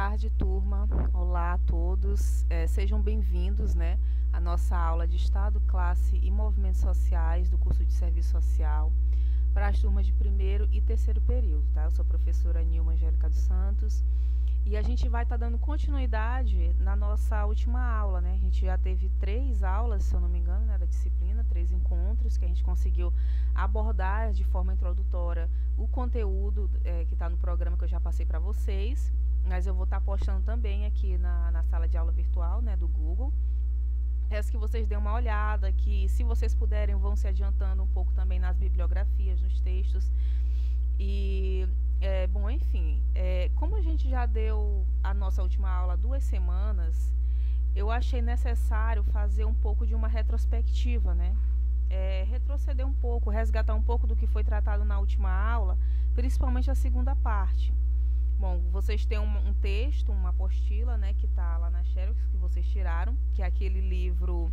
tarde, turma. Olá a todos. Sejam bem-vindos, né, à nossa aula de Estado, Classe e Movimentos Sociais do curso de Serviço Social para as turmas de primeiro e terceiro período, tá? Eu sou a professora Nilma Angélica dos Santos e a gente vai estar dando continuidade na nossa última aula, né? A gente já teve 3 aulas, se eu não me engano, né, da disciplina, 3 encontros que a gente conseguiu abordar de forma introdutória o conteúdo que está no programa que eu já passei para vocês, mas eu vou estar postando também aqui na sala de aula virtual, né, do Google. Peço que vocês dêem uma olhada, que se vocês puderem vão se adiantando um pouco também nas bibliografias, nos textos. E, bom, enfim, como a gente já deu a nossa última aula há 2 semanas, eu achei necessário fazer um pouco de uma retrospectiva, né? Retroceder um pouco, resgatar um pouco do que foi tratado na última aula, principalmente a segunda parte. Bom, vocês têm um texto, uma apostila, né, que está lá na Xerox, que vocês tiraram, que é aquele livro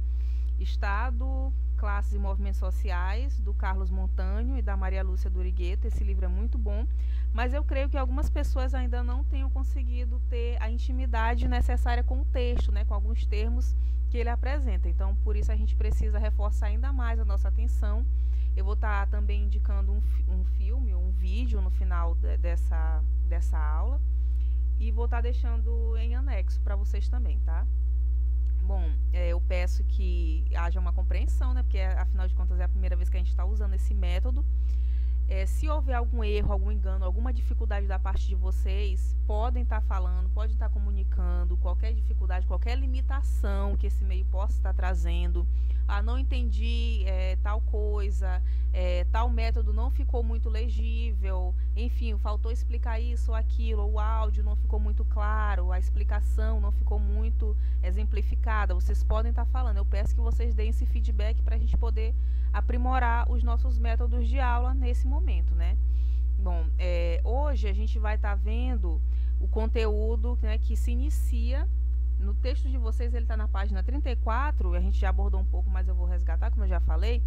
Estado, Classes e Movimentos Sociais, do Carlos Montanho e da Maria Lúcia Durigueta. Esse livro é muito bom, mas eu creio que algumas pessoas ainda não tenham conseguido ter a intimidade necessária com o texto, né, com alguns termos que ele apresenta. Então, por isso a gente precisa reforçar ainda mais a nossa atenção. Eu vou estar também indicando um filme, um vídeo no final dessa aula, e vou estar deixando em anexo para vocês também, tá? Bom, eu peço que haja uma compreensão, né, porque afinal de contas é a primeira vez que a gente está usando esse método. Se houver algum erro, algum engano, alguma dificuldade da parte de vocês, podem estar falando, podem estar comunicando qualquer dificuldade, qualquer limitação que esse meio possa estar trazendo. Não entendi tal coisa, tal método não ficou muito legível, enfim, faltou explicar isso ou aquilo, o áudio não ficou muito claro, a explicação não ficou muito exemplificada. Vocês podem estar falando, eu peço que vocês deem esse feedback para a gente poder aprimorar os nossos métodos de aula nesse momento, né? Bom, hoje a gente vai estar vendo o conteúdo, né, que se inicia no texto de vocês. Ele está na página 34, a gente já abordou um pouco, mas eu vou resgatar, como eu já falei,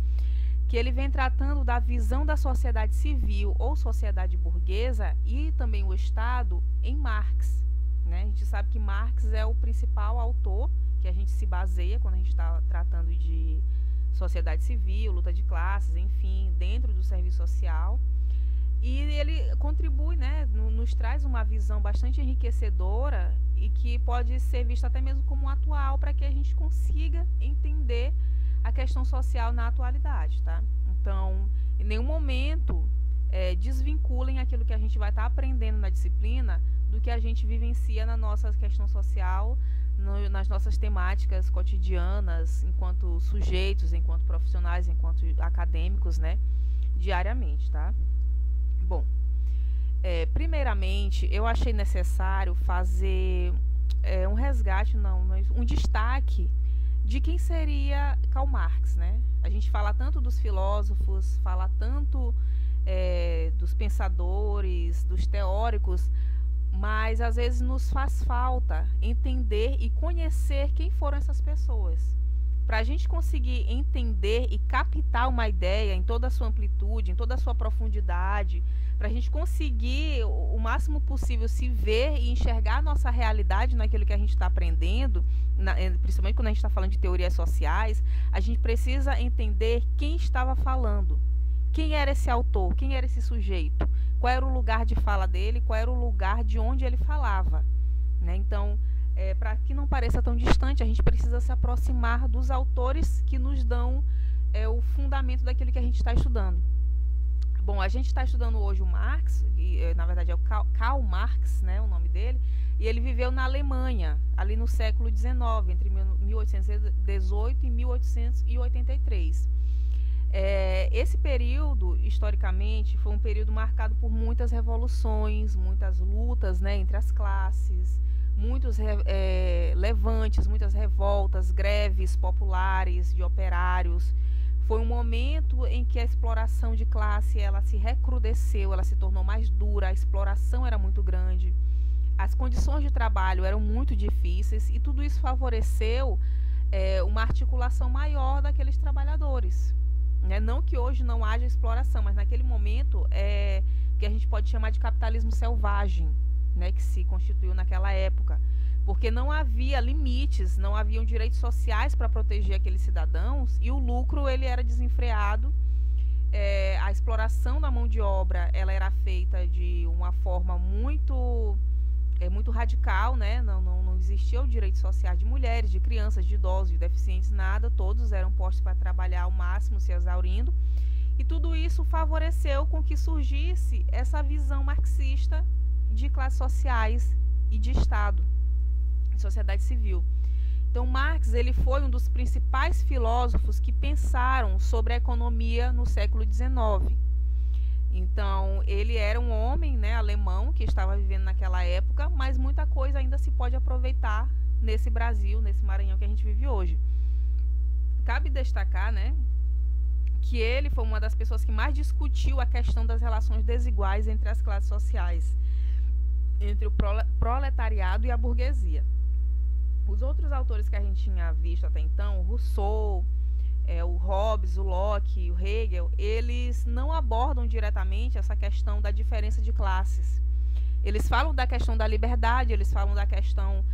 que ele vem tratando da visão da sociedade civil ou sociedade burguesa e também o Estado em Marx, né? A gente sabe que Marx é o principal autor que a gente se baseia quando a gente está tratando de sociedade civil, luta de classes, enfim, dentro do serviço social. E ele contribui, né, nos traz uma visão bastante enriquecedora e que pode ser vista até mesmo como atual para que a gente consiga entender a questão social na atualidade, tá? Então, em nenhum momento desvinculem aquilo que a gente vai estar aprendendo na disciplina do que a gente vivencia na nossa questão social, nas nossas temáticas cotidianas, enquanto sujeitos, enquanto profissionais, enquanto acadêmicos, né, diariamente, tá? Bom, primeiramente, eu achei necessário fazer um resgate, mas um destaque de quem seria Karl Marx, né? A gente fala tanto dos filósofos, fala tanto dos pensadores, dos teóricos, mas às vezes nos faz falta entender e conhecer quem foram essas pessoas. Para a gente conseguir entender e captar uma ideia em toda a sua amplitude, em toda a sua profundidade, para a gente conseguir o máximo possível se ver e enxergar a nossa realidade naquilo que a gente está aprendendo, principalmente quando a gente está falando de teorias sociais, a gente precisa entender quem estava falando, quem era esse autor, quem era esse sujeito, qual era o lugar de fala dele, qual era o lugar de onde ele falava, né? Então, para que não pareça tão distante, a gente precisa se aproximar dos autores que nos dão o fundamento daquilo que a gente está estudando. Bom, a gente está estudando hoje o Marx, e, na verdade é o Karl Marx, né, o nome dele, e ele viveu na Alemanha, ali no século XIX, entre 1818 e 1883. Esse período, historicamente, foi um período marcado por muitas revoluções, muitas lutas, né, entre as classes, muitos levantes, muitas revoltas, greves populares de operários. Foi um momento em que a exploração de classe ela se recrudesceu, ela se tornou mais dura, a exploração era muito grande, as condições de trabalho eram muito difíceis e tudo isso favoreceu uma articulação maior daqueles trabalhadores. Né? Não que hoje não haja exploração, mas naquele momento que a gente pode chamar de capitalismo selvagem. né, que se constituiu naquela época, porque não havia limites, não haviam direitos sociais para proteger aqueles cidadãos, e o lucro ele era desenfreado. A exploração da mão de obra ela era feita de uma forma muito radical, né? Não existia o direito social de mulheres, de crianças, de idosos, de deficientes, nada. Todos eram postos para trabalhar ao máximo, se exaurindo. E tudo isso favoreceu com que surgisse essa visão marxista de classes sociais e de Estado, de sociedade civil. Então, Marx ele foi um dos principais filósofos que pensaram sobre a economia no século XIX. Então, ele era um homem, né, alemão que estava vivendo naquela época, mas muita coisa ainda se pode aproveitar nesse Brasil, nesse Maranhão que a gente vive hoje. Cabe destacar, né, que ele foi uma das pessoas que mais discutiu a questão das relações desiguais entre as classes sociais, entre o proletariado e a burguesia. Os outros autores que a gente tinha visto até então, o Rousseau, o Hobbes, o Locke, o Hegel, eles não abordam diretamente essa questão da diferença de classes. Eles falam da questão da liberdade, eles falam da questão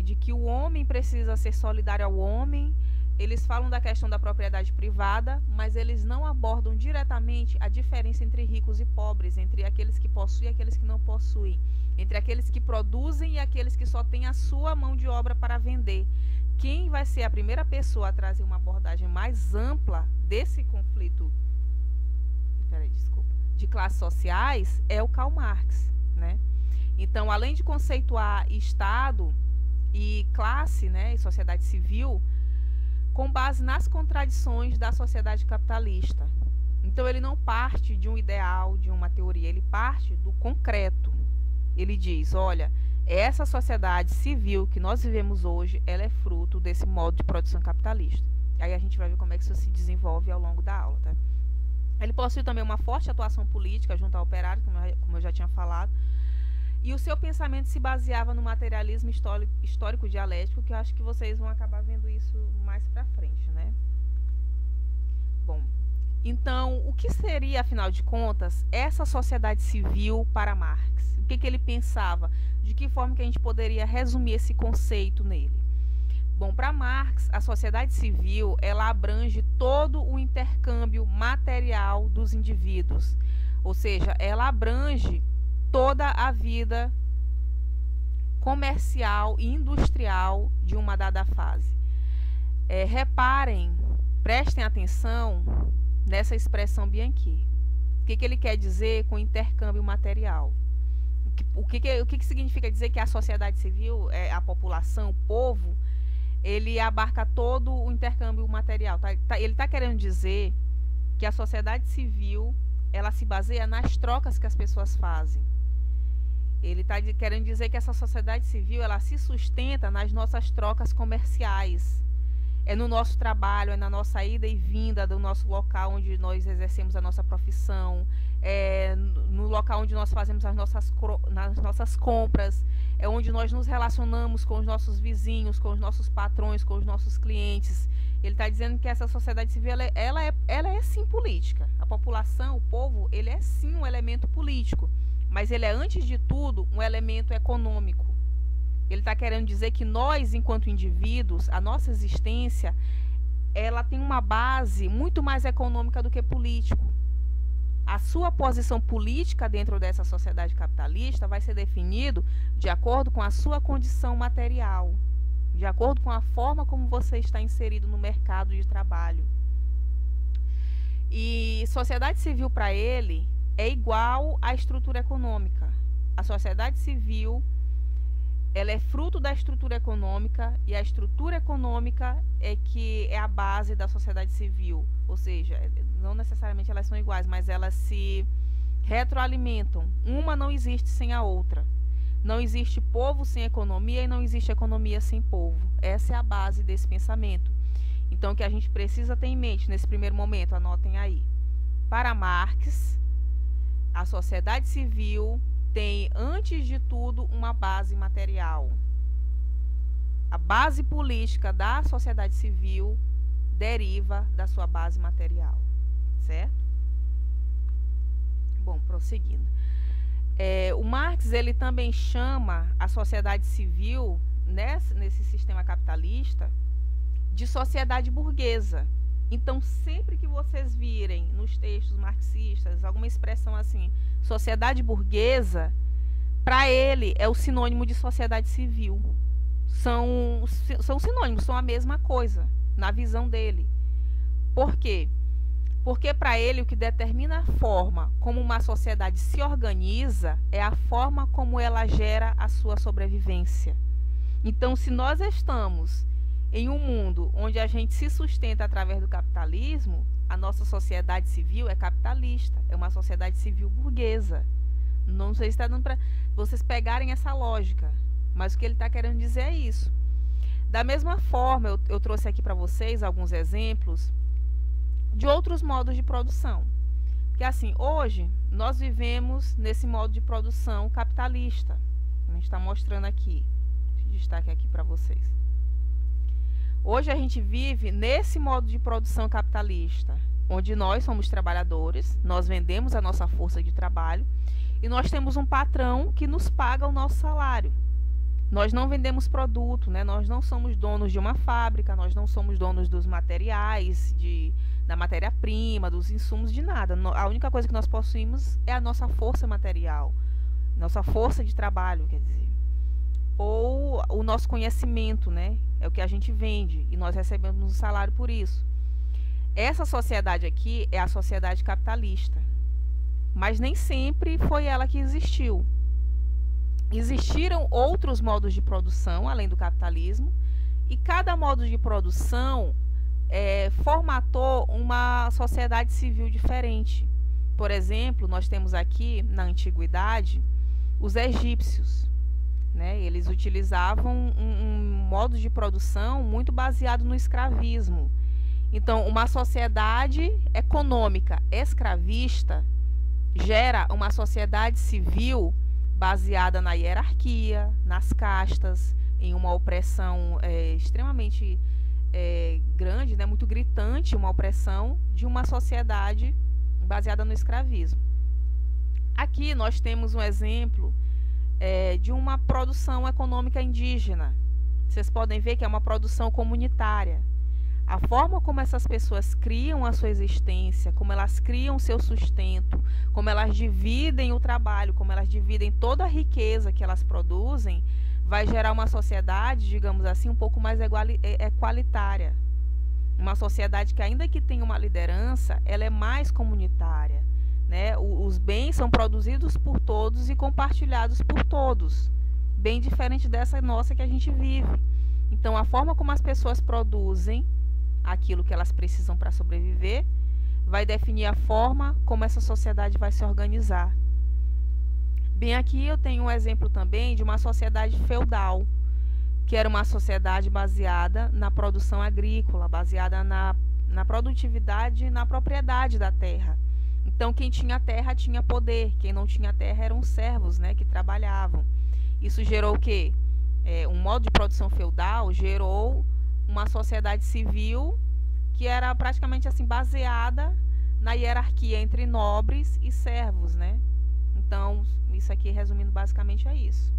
de que o homem precisa ser solidário ao homem, eles falam da questão da propriedade privada, mas eles não abordam diretamente a diferença entre ricos e pobres, entre aqueles que possuem e aqueles que não possuem, entre aqueles que produzem e aqueles que só têm a sua mão de obra para vender. Quem vai ser a primeira pessoa a trazer uma abordagem mais ampla desse conflito de classes sociais é o Karl Marx, né? Então, além de conceituar Estado e classe, né, e sociedade civil, com base nas contradições da sociedade capitalista. Então, ele não parte de um ideal, de uma teoria, ele parte do concreto. Ele diz, olha, essa sociedade civil que nós vivemos hoje, ela é fruto desse modo de produção capitalista. Aí a gente vai ver como é que isso se desenvolve ao longo da aula, tá? Ele possui também uma forte atuação política junto ao operário, como eu já tinha falado, e o seu pensamento se baseava no materialismo histórico dialético, que eu acho que vocês vão acabar vendo isso mais pra frente, né? Bom, então, o que seria, afinal de contas, essa sociedade civil para Marx? O que ele pensava? De que forma que a gente poderia resumir esse conceito nele? Bom, para Marx, a sociedade civil, ela abrange todo o intercâmbio material dos indivíduos. Ou seja, ela abrange toda a vida comercial e industrial de uma dada fase. Reparem, prestem atenção nessa expressão Bianchi. O que ele quer dizer com intercâmbio material? O que significa dizer que a sociedade civil, a população, o povo, ele abarca todo o intercâmbio material? Ele está querendo dizer que a sociedade civil, ela se baseia nas trocas que as pessoas fazem. Ele está querendo dizer que essa sociedade civil, ela se sustenta nas nossas trocas comerciais. É no nosso trabalho, é na nossa ida e vinda do nosso local onde nós exercemos a nossa profissão, no local onde nós fazemos as nossas compras, é onde nós nos relacionamos com os nossos vizinhos, com os nossos patrões, com os nossos clientes. Ele está dizendo que essa sociedade civil, ela é sim política. A população, o povo, ele é sim um elemento político, mas ele é, antes de tudo, um elemento econômico. Ele está querendo dizer que nós, enquanto indivíduos, a nossa existência, ela tem uma base muito mais econômica do que político. A sua posição política dentro dessa sociedade capitalista vai ser definido de acordo com a sua condição material, de acordo com a forma como você está inserido no mercado de trabalho. E sociedade civil, para ele, é igual à estrutura econômica. A sociedade civil, ela é fruto da estrutura econômica, e a estrutura econômica é a base da sociedade civil. Ou seja, não necessariamente elas são iguais, mas elas se retroalimentam. Uma não existe sem a outra. Não existe povo sem economia e não existe economia sem povo. Essa é a base desse pensamento. Então, o que a gente precisa ter em mente nesse primeiro momento, anotem aí. Para Marx, a sociedade civil tem, antes de tudo, uma base material. A base política da sociedade civil deriva da sua base material, certo? Bom, prosseguindo. O Marx ele também chama a sociedade civil, nesse sistema capitalista, de sociedade burguesa. Então, sempre que vocês virem nos textos marxistas alguma expressão assim, sociedade burguesa, para ele é o sinônimo de sociedade civil. São sinônimos, são a mesma coisa, na visão dele. Por quê? Porque para ele o que determina a forma como uma sociedade se organiza é a forma como ela gera a sua sobrevivência. Então, se nós estamos em um mundo onde a gente se sustenta através do capitalismo, a nossa sociedade civil é capitalista, é uma sociedade civil burguesa. Não sei se está dando para vocês pegarem essa lógica, mas o que ele está querendo dizer é isso. Da mesma forma, eu trouxe aqui para vocês alguns exemplos de outros modos de produção. Porque assim, hoje nós vivemos nesse modo de produção capitalista. A gente está mostrando aqui. Deixa eu destacar aqui para vocês. Hoje a gente vive nesse modo de produção capitalista, onde nós somos trabalhadores, nós vendemos a nossa força de trabalho e nós temos um patrão que nos paga o nosso salário. Nós não vendemos produto, né? Nós não somos donos de uma fábrica, nós não somos donos dos materiais, da matéria-prima, dos insumos, de nada. A única coisa que nós possuímos é a nossa força material, nossa força de trabalho, quer dizer. Ou o nosso conhecimento, né? É o que a gente vende e nós recebemos um salário por isso. Essa sociedade aqui é a sociedade capitalista, mas nem sempre foi ela que existiu. Existiram outros modos de produção além do capitalismo e cada modo de produção formatou uma sociedade civil diferente. Por exemplo, nós temos aqui na antiguidade os egípcios, né? Eles utilizavam um modo de produção muito baseado no escravismo. Então, uma sociedade econômica escravista gera uma sociedade civil baseada na hierarquia, nas castas, em uma opressão extremamente grande, né, muito gritante, uma opressão de uma sociedade baseada no escravismo. Aqui nós temos um exemplo de uma produção econômica indígena. Vocês podem ver que é uma produção comunitária. A forma como essas pessoas criam a sua existência, como elas criam o seu sustento, como elas dividem o trabalho, como elas dividem toda a riqueza que elas produzem, vai gerar uma sociedade, digamos assim, um pouco mais equalitária. Uma sociedade que, ainda que tenha uma liderança, ela é mais comunitária, né? Os bens são produzidos por todos e compartilhados por todos, bem diferente dessa nossa que a gente vive. Então, a forma como as pessoas produzem aquilo que elas precisam para sobreviver vai definir a forma como essa sociedade vai se organizar. Bem, aqui eu tenho um exemplo também de uma sociedade feudal, que era uma sociedade baseada na produção agrícola, baseada na produtividade e na propriedade da terra. Então, quem tinha terra tinha poder, quem não tinha terra eram servos, né, que trabalhavam. Isso gerou o quê? Um modo de produção feudal gerou uma sociedade civil que era praticamente assim baseada na hierarquia entre nobres e servos, né? Então, isso aqui, resumindo, basicamente é isso.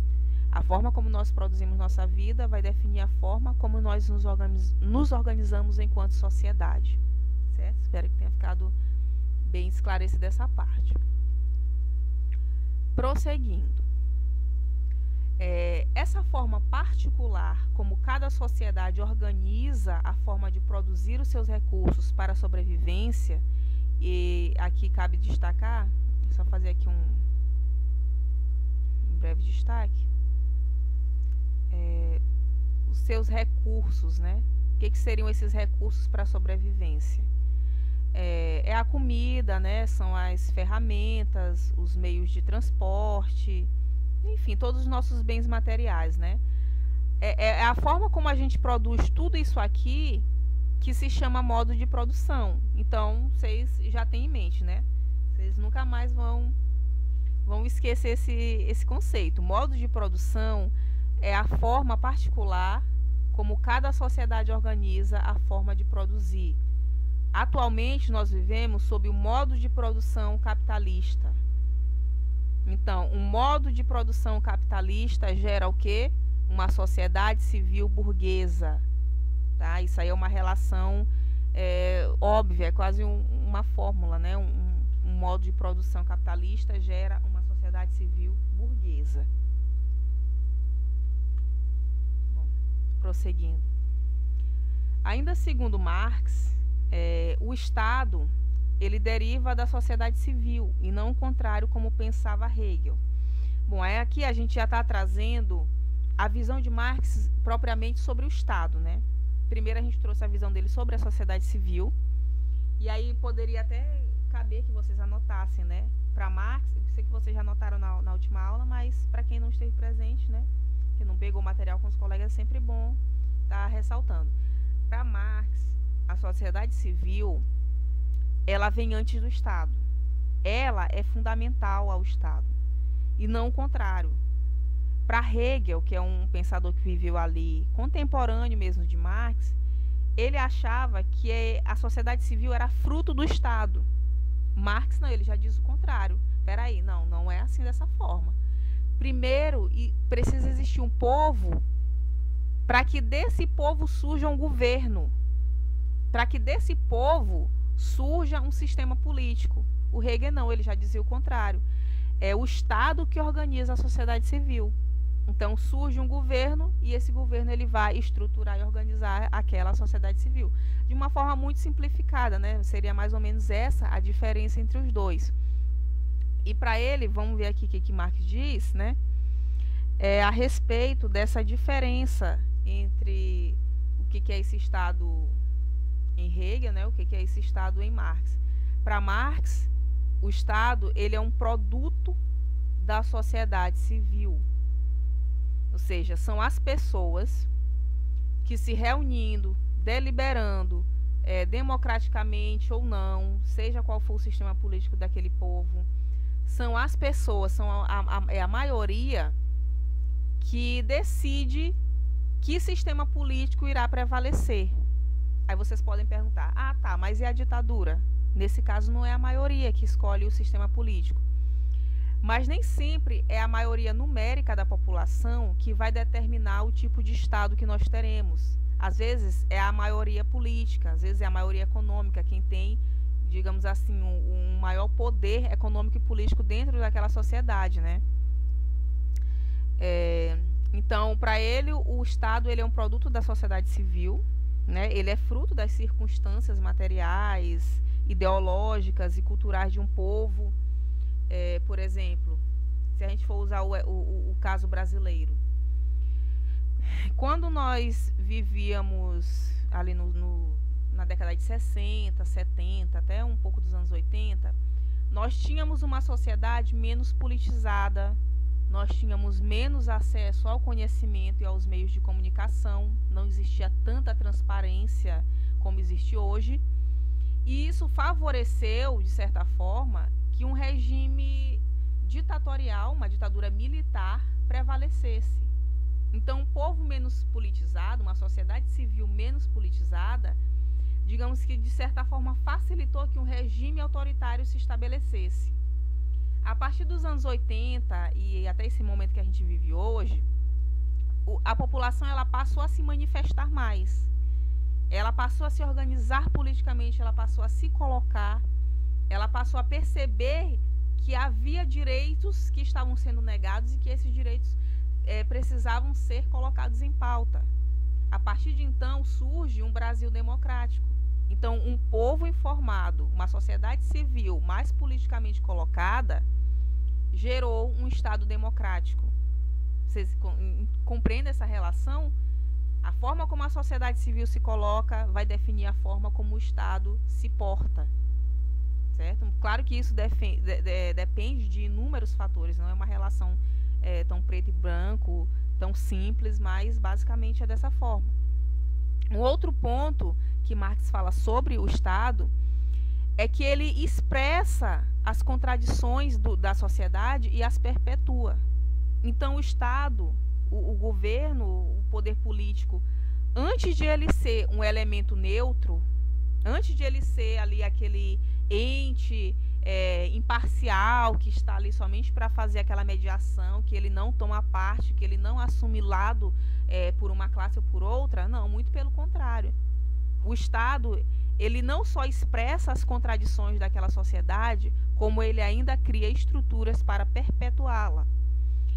A forma como nós produzimos nossa vida vai definir a forma como nós nos organizamos enquanto sociedade. Certo? Espero que tenha ficado bem esclarecida essa parte. Prosseguindo. Essa forma particular como cada sociedade organiza a forma de produzir os seus recursos para a sobrevivência, e aqui cabe destacar, vou só fazer aqui um breve destaque, os seus recursos, né? O que seriam esses recursos para a sobrevivência? É a comida, né? São as ferramentas, os meios de transporte, enfim, todos os nossos bens materiais, né? É a forma como a gente produz tudo isso aqui que se chama modo de produção. Então, vocês já têm em mente, né? Vocês nunca mais vão esquecer esse conceito. Modo de produção é a forma particular como cada sociedade organiza a forma de produzir. Atualmente, nós vivemos sob o modo de produção capitalista. Então, um modo de produção capitalista gera o quê? Uma sociedade civil burguesa. Tá? Isso aí é uma relação óbvia, é quase uma fórmula, né? Um modo de produção capitalista gera uma sociedade civil burguesa. Bom, prosseguindo. Ainda segundo Marx, o Estado ele deriva da sociedade civil e não o contrário, como pensava Hegel. Bom, aí aqui a gente já está trazendo a visão de Marx propriamente sobre o Estado, né? Primeiro a gente trouxe a visão dele sobre a sociedade civil, e aí poderia até caber que vocês anotassem, né? Para Marx, eu sei que vocês já anotaram na última aula, mas para quem não esteve presente, né? Que não pegou o material com os colegas, é sempre bom estar ressaltando. Para Marx, a sociedade civil ela vem antes do Estado. Ela é fundamental ao Estado. E não o contrário. Para Hegel, que é um pensador que viveu ali, contemporâneo mesmo de Marx, ele achava que a sociedade civil era fruto do Estado. Marx não, ele já diz o contrário. Peraí, não é assim dessa forma. Primeiro, precisa existir um povo para que desse povo surja um governo. Para que desse povo surja um sistema político. O Hegel não, ele já dizia o contrário. É o Estado que organiza a sociedade civil. Então surge um governo e esse governo ele vai estruturar e organizar aquela sociedade civil. De uma forma muito simplificada, né? Seria mais ou menos essa a diferença entre os dois. E para ele, vamos ver aqui o que Marx diz, né? A respeito dessa diferença entre o que é esse Estado em Hegel, né? O que é esse Estado em Marx. Para Marx, o Estado ele é um produto da sociedade civil. Ou seja, são as pessoas que se reunindo, deliberando, democraticamente ou não, seja qual for o sistema político daquele povo, são as pessoas, é a maioria que decide que sistema político irá prevalecer. Aí vocês podem perguntar, tá, mas e a ditadura? Nesse caso não é a maioria que escolhe o sistema político. Mas nem sempre é a maioria numérica da população que vai determinar o tipo de Estado que nós teremos. Às vezes é a maioria política, às vezes é a maioria econômica, quem tem, digamos assim, um maior poder econômico e político dentro daquela sociedade, né? Então, para ele, o Estado ele é um produto da sociedade civil, né? Ele é fruto das circunstâncias materiais, ideológicas e culturais de um povo. Por exemplo, se a gente for usar o caso brasileiro, quando nós vivíamos ali na década de 60, 70, até um pouco dos anos 80, nós tínhamos uma sociedade menos politizada, nós tínhamos menos acesso ao conhecimento e aos meios de comunicação, não existia tanta transparência como existe hoje, e isso favoreceu, de certa forma, que um regime ditatorial, uma ditadura militar, prevalecesse. Então, um povo menos politizado, uma sociedade civil menos politizada, digamos que, de certa forma, facilitou que um regime autoritário se estabelecesse. A partir dos anos 80 e até esse momento que a gente vive hoje, a população ela passou a se manifestar mais. Ela passou a se organizar politicamente, ela passou a se colocar, ela passou a perceber que havia direitos que estavam sendo negados e que esses direitos precisavam ser colocados em pauta. A partir de então surge um Brasil democrático. Então, um povo informado, uma sociedade civil mais politicamente colocada, gerou um Estado democrático. Vocês compreendem essa relação? A forma como a sociedade civil se coloca vai definir a forma como o Estado se porta. Certo? Claro que isso depende de inúmeros fatores, não é uma relação tão preto e branco, tão simples, mas basicamente é dessa forma. Um outro ponto que Marx fala sobre o Estado é que ele expressa as contradições da sociedade e as perpetua. Então o Estado, o governo, o poder político, antes de ele ser um elemento neutro, antes de ele ser ali aquele ente imparcial, que está ali somente para fazer aquela mediação, que ele não toma parte, que ele não assume lado por uma classe ou por outra. Não, muito pelo contrário. O Estado, ele não só expressa as contradições daquela sociedade, como ele ainda cria estruturas para perpetuá-la.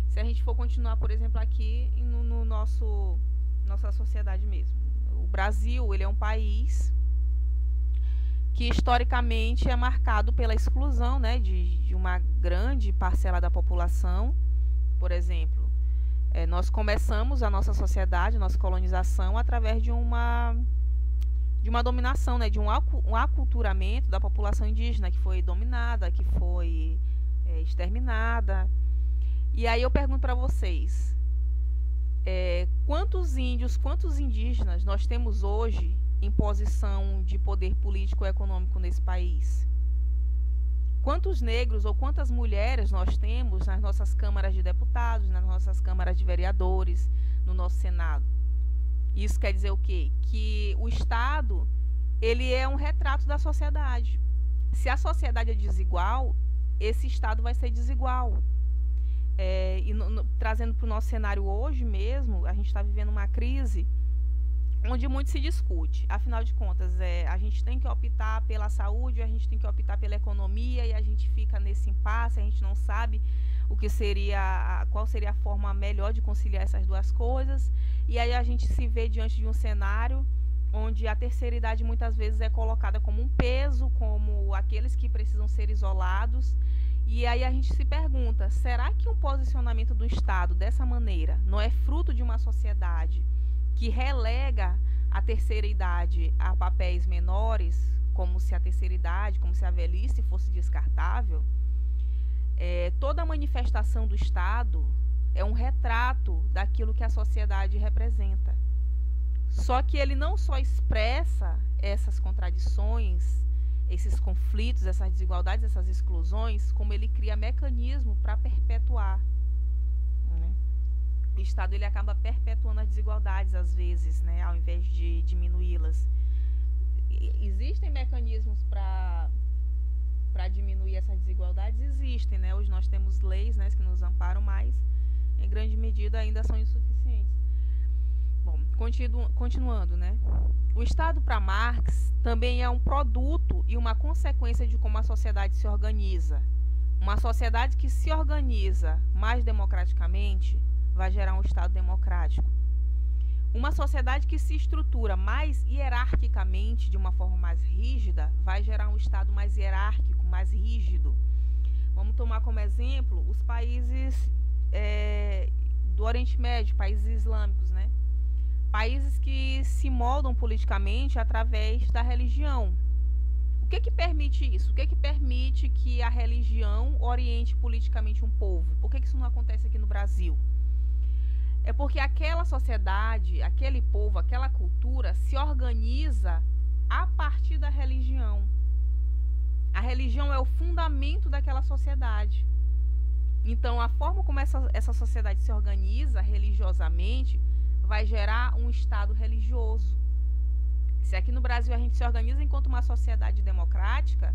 Se a gente for continuar, por exemplo, aqui no nossa sociedade mesmo. O Brasil, ele é um país que historicamente é marcado pela exclusão, né, de uma grande parcela da população. Por exemplo, nós começamos a nossa sociedade, nossa colonização, através de uma dominação, né, de um aculturamento da população indígena, que foi dominada, que foi exterminada. E aí eu pergunto para vocês, quantos índios, quantos indígenas nós temos hoje em posição de poder político e econômico nesse país? Quantos negros ou quantas mulheres nós temos nas nossas câmaras de deputados, nas nossas câmaras de vereadores, no nosso Senado? Isso quer dizer o quê? Que o Estado, ele é um retrato da sociedade. Se a sociedade é desigual, esse Estado vai ser desigual. Trazendo para o nosso cenário hoje mesmo, a gente está vivendo uma crise onde muito se discute. Afinal de contas, a gente tem que optar pela saúde, a gente tem que optar pela economia, e a gente fica nesse impasse, a gente não sabe qual seria a forma melhor de conciliar essas duas coisas. E aí a gente se vê diante de um cenário onde a terceira idade muitas vezes é colocada como um peso, como aqueles que precisam ser isolados. E aí a gente se pergunta, será que um posicionamento do Estado dessa maneira não é fruto de uma sociedade que relega a terceira idade a papéis menores, como se a terceira idade, como se a velhice fosse descartável? Toda manifestação do Estado é um retrato daquilo que a sociedade representa. Só que ele não só expressa essas contradições, esses conflitos, essas desigualdades, essas exclusões, como ele cria mecanismo para perpetuar, né? O Estado, ele acaba perpetuando as desigualdades às vezes, né, ao invés de diminuí-las. Existem mecanismos para diminuir essas desigualdades? Existem, né? Hoje nós temos leis, né, que nos amparam, mas em grande medida ainda são insuficientes. Bom, continuando, né? O Estado, para Marx, também é um produto e uma consequência de como a sociedade se organiza. Uma sociedade que se organiza mais democraticamente vai gerar um Estado democrático. Uma sociedade que se estrutura mais hierarquicamente, de uma forma mais rígida, vai gerar um Estado mais hierárquico, mais rígido. Vamos tomar como exemplo os países do Oriente Médio, países islâmicos, né? Países que se moldam politicamente através da religião. O que permite isso? O que permite que a religião oriente politicamente um povo? Por que isso não acontece aqui no Brasil? É porque aquela sociedade, aquele povo, aquela cultura se organiza a partir da religião. A religião é o fundamento daquela sociedade. Então, a forma como essa sociedade se organiza religiosamente vai gerar um Estado religioso. Se aqui no Brasil a gente se organiza enquanto uma sociedade democrática,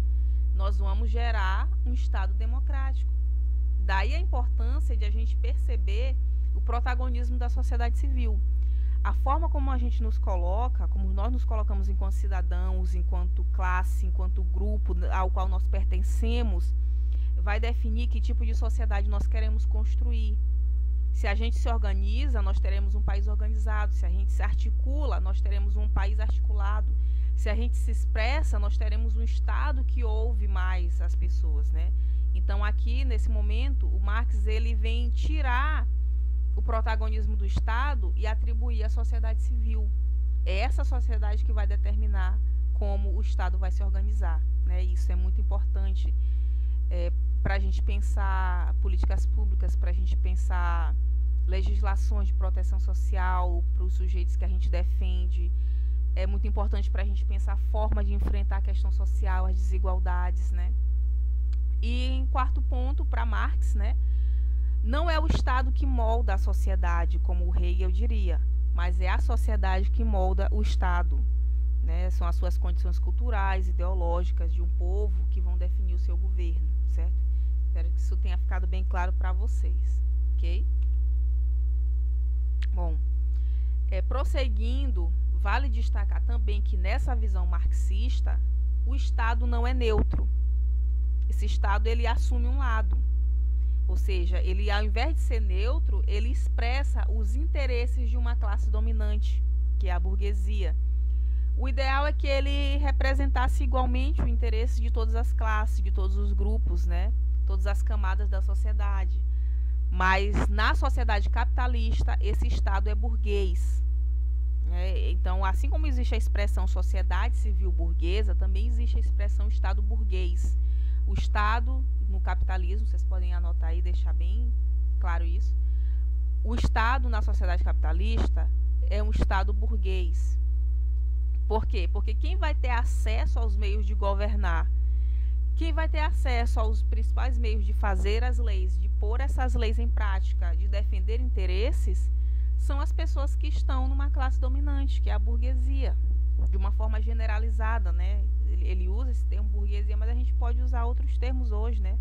nós vamos gerar um Estado democrático. Daí a importância de a gente perceber o protagonismo da sociedade civil. A forma como a gente nos coloca, como nós nos colocamos enquanto cidadãos, enquanto classe, enquanto grupo ao qual nós pertencemos, vai definir que tipo de sociedade nós queremos construir. Se a gente se organiza, nós teremos um país organizado. Se a gente se articula, nós teremos um país articulado. Se a gente se expressa, nós teremos um Estado que ouve mais as pessoas, né? Então, aqui, nesse momento, o Marx ele vem tirar o protagonismo do Estado e atribuir à sociedade civil. É essa sociedade que vai determinar como o Estado vai se organizar, né? Isso é muito importante para a gente pensar políticas públicas, para a gente pensar legislações de proteção social para os sujeitos que a gente defende. É muito importante para a gente pensar a forma de enfrentar a questão social, as desigualdades, né? E em quarto ponto, para Marx, né, não é o Estado que molda a sociedade, como o Hegel diria, mas é a sociedade que molda o Estado. né? São as suas condições culturais, ideológicas de um povo que vão definir o seu governo, certo? Espero que isso tenha ficado bem claro para vocês, ok? Bom, prosseguindo, vale destacar também que nessa visão marxista, o Estado não é neutro. Esse Estado, ele assume um lado. Ou seja, ele, ao invés de ser neutro, ele expressa os interesses de uma classe dominante, que é a burguesia. O ideal é que ele representasse igualmente o interesse de todas as classes, de todos os grupos, né? Todas as camadas da sociedade. Mas na sociedade capitalista, esse Estado é burguês. Então, assim como existe a expressão sociedade civil burguesa, também existe a expressão Estado burguês. O Estado, no capitalismo, vocês podem anotar aí, deixar bem claro isso. O Estado na sociedade capitalista é um Estado burguês. Por quê? Porque quem vai ter acesso aos meios de governar, quem vai ter acesso aos principais meios de fazer as leis, de pôr essas leis em prática, de defender interesses, são as pessoas que estão numa classe dominante, que é a burguesia, de uma forma generalizada, né? Ele usa esse termo burguesia, mas a gente pode usar outros termos hoje, né?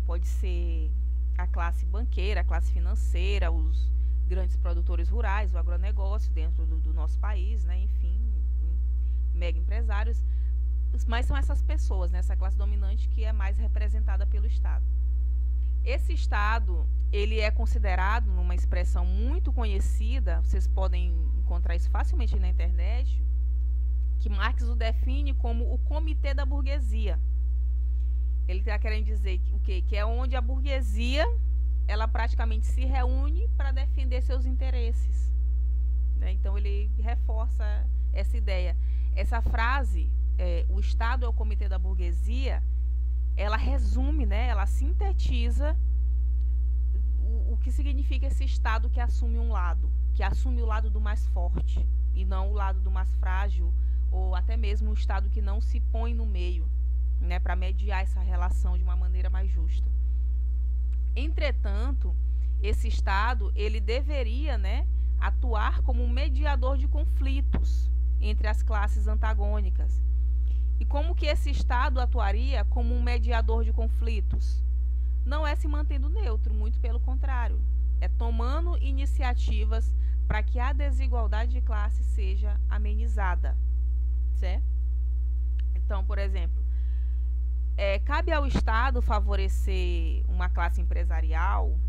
Pode ser a classe banqueira, a classe financeira, os grandes produtores rurais, o agronegócio dentro do nosso país, né? Enfim, mega empresários. Mas são essas pessoas, né? Essa classe dominante que é mais representada pelo Estado. Esse Estado, ele é considerado, numa expressão muito conhecida, vocês podem encontrar isso facilmente na internet, que Marx o define como o comitê da burguesia. Ele está querendo dizer o quê? Que é onde a burguesia, ela praticamente se reúne para defender seus interesses, né? Então ele reforça essa ideia. Essa frase, o Estado é o comitê da burguesia, ela resume, né? Ela sintetiza o que significa esse Estado que assume um lado, que assume o lado do mais forte e não o lado do mais frágil, ou até mesmo o Estado que não se põe no meio, né, para mediar essa relação de uma maneira mais justa. Entretanto, esse Estado, ele deveria, né, atuar como um mediador de conflitos entre as classes antagônicas. E como que esse Estado atuaria como um mediador de conflitos? Não é se mantendo neutro, muito pelo contrário. É tomando iniciativas para que a desigualdade de classe seja amenizada. Certo? Então, por exemplo, cabe ao Estado favorecer uma classe empresarial,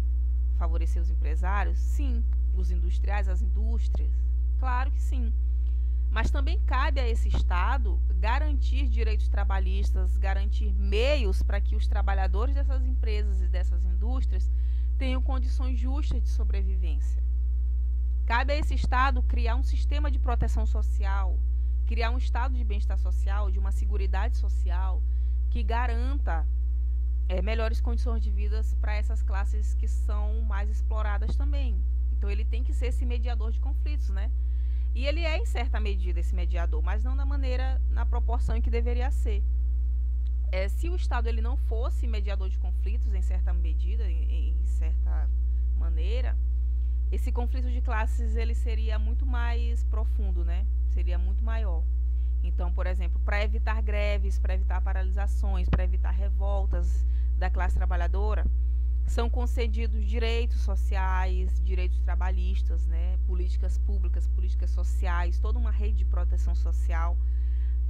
favorecer os empresários? Sim. Os industriais, as indústrias? Claro que sim. Mas também cabe a esse Estado garantir direitos trabalhistas, garantir meios para que os trabalhadores dessas empresas e dessas indústrias tenham condições justas de sobrevivência. Cabe a esse Estado criar um sistema de proteção social, criar um estado de bem-estar social, de uma seguridade social, que garanta melhores condições de vida para essas classes que são mais exploradas também. Então ele tem que ser esse mediador de conflitos, né? E ele é, em certa medida, esse mediador, mas não na proporção em que deveria ser. Se o Estado ele não fosse mediador de conflitos, em certa medida, em certa maneira, esse conflito de classes ele seria muito mais profundo, né? Seria muito maior. Então, por exemplo, para evitar greves, para evitar paralisações, para evitar revoltas da classe trabalhadora, são concedidos direitos sociais, direitos trabalhistas, né? Políticas públicas, políticas sociais, toda uma rede de proteção social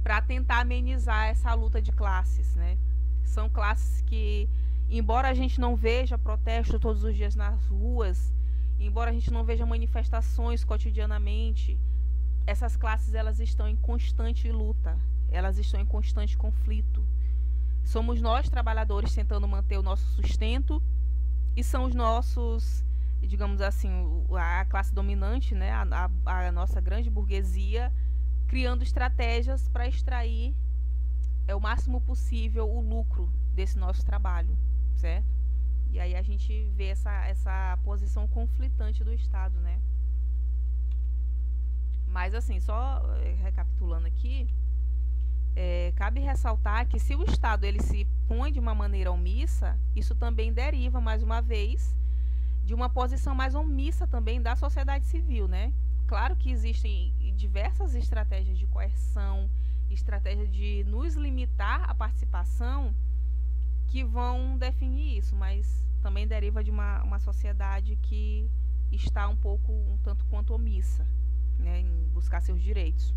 para tentar amenizar essa luta de classes, né? São classes que, embora a gente não veja protesto todos os dias nas ruas, embora a gente não veja manifestações cotidianamente, essas classes elas estão em constante luta, elas estão em constante conflito. Somos nós, trabalhadores, tentando manter o nosso sustento, e são os nossos, digamos assim, a classe dominante, né, a nossa grande burguesia, criando estratégias para extrair o máximo possível o lucro desse nosso trabalho, certo? E aí a gente vê essa posição conflitante do Estado, né? Mas assim, só recapitulando aqui, cabe ressaltar que se o Estado ele se põe de uma maneira omissa, isso também deriva, mais uma vez, de uma posição mais omissa também da sociedade civil, né? Claro que existem diversas estratégias de coerção, estratégia de nos limitar a participação, que vão definir isso, mas também deriva de uma sociedade que está um tanto quanto omissa, né, em buscar seus direitos.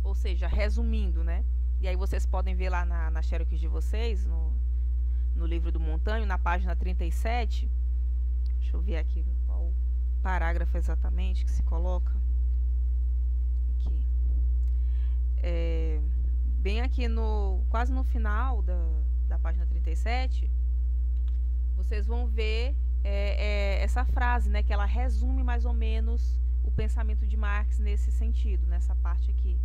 Ou seja, resumindo, né, e aí vocês podem ver lá na xerox de vocês, no livro do Montanho, na página 37, deixa eu ver aqui qual parágrafo exatamente que se coloca, aqui. Bem aqui quase no final da página 37, vocês vão ver essa frase, né, que ela resume mais ou menos o pensamento de Marx nesse sentido, nessa parte aqui.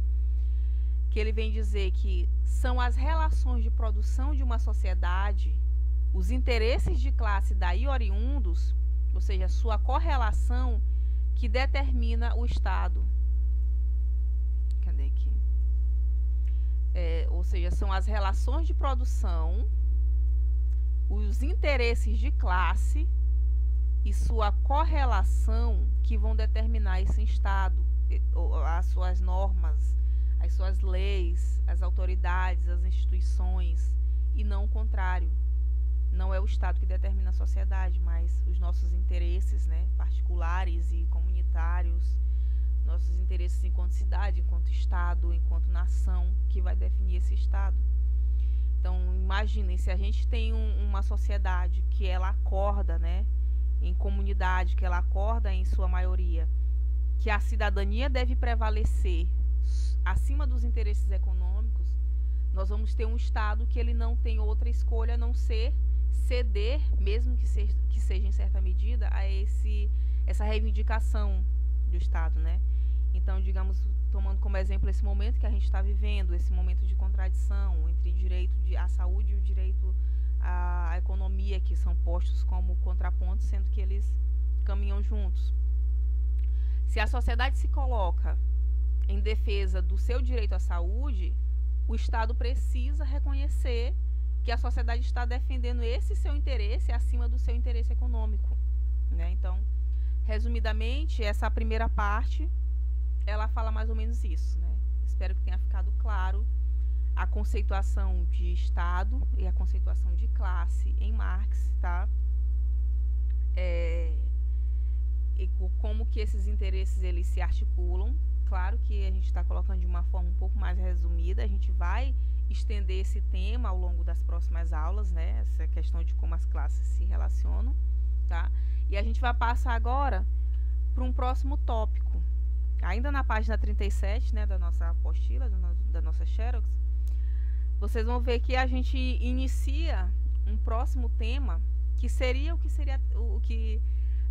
Que ele vem dizer que são as relações de produção de uma sociedade, os interesses de classe daí oriundos, ou seja, sua correlação, que determina o Estado. Cadê aqui? Ou seja, são as relações de produção, os interesses de classe e sua correlação que vão determinar esse Estado, as suas normas, as suas leis, as autoridades, as instituições, e não o contrário. Não é o Estado que determina a sociedade, mas os nossos interesses, né, particulares e comunitários, nossos interesses enquanto cidade, enquanto Estado, enquanto nação, que vai definir esse Estado. Então, imaginem, se a gente tem uma sociedade que ela acorda, né, em comunidade, que ela acorda em sua maioria, que a cidadania deve prevalecer acima dos interesses econômicos, nós vamos ter um Estado que ele não tem outra escolha a não ser ceder, mesmo que seja em certa medida, a essa reivindicação do Estado, né? Então, digamos, tomando como exemplo esse momento que a gente está vivendo, esse momento de contradição entre direito à saúde e o direito à economia, que são postos como contrapontos, sendo que eles caminham juntos. Se a sociedade se coloca em defesa do seu direito à saúde, o Estado precisa reconhecer que a sociedade está defendendo esse seu interesse acima do seu interesse econômico, né? Então, resumidamente, essa primeira parte, ela fala mais ou menos isso, né? Espero que tenha ficado claro a conceituação de Estado e a conceituação de classe em Marx, tá? E como que esses interesses eles se articulam. Claro que a gente está colocando de uma forma um pouco mais resumida, a gente vai estender esse tema ao longo das próximas aulas, né? Essa questão de como as classes se relacionam, tá? E a gente vai passar agora para um próximo tópico. Ainda na página 37, né, da nossa apostila, da nossa xerox, vocês vão ver que a gente inicia um próximo tema que seria o que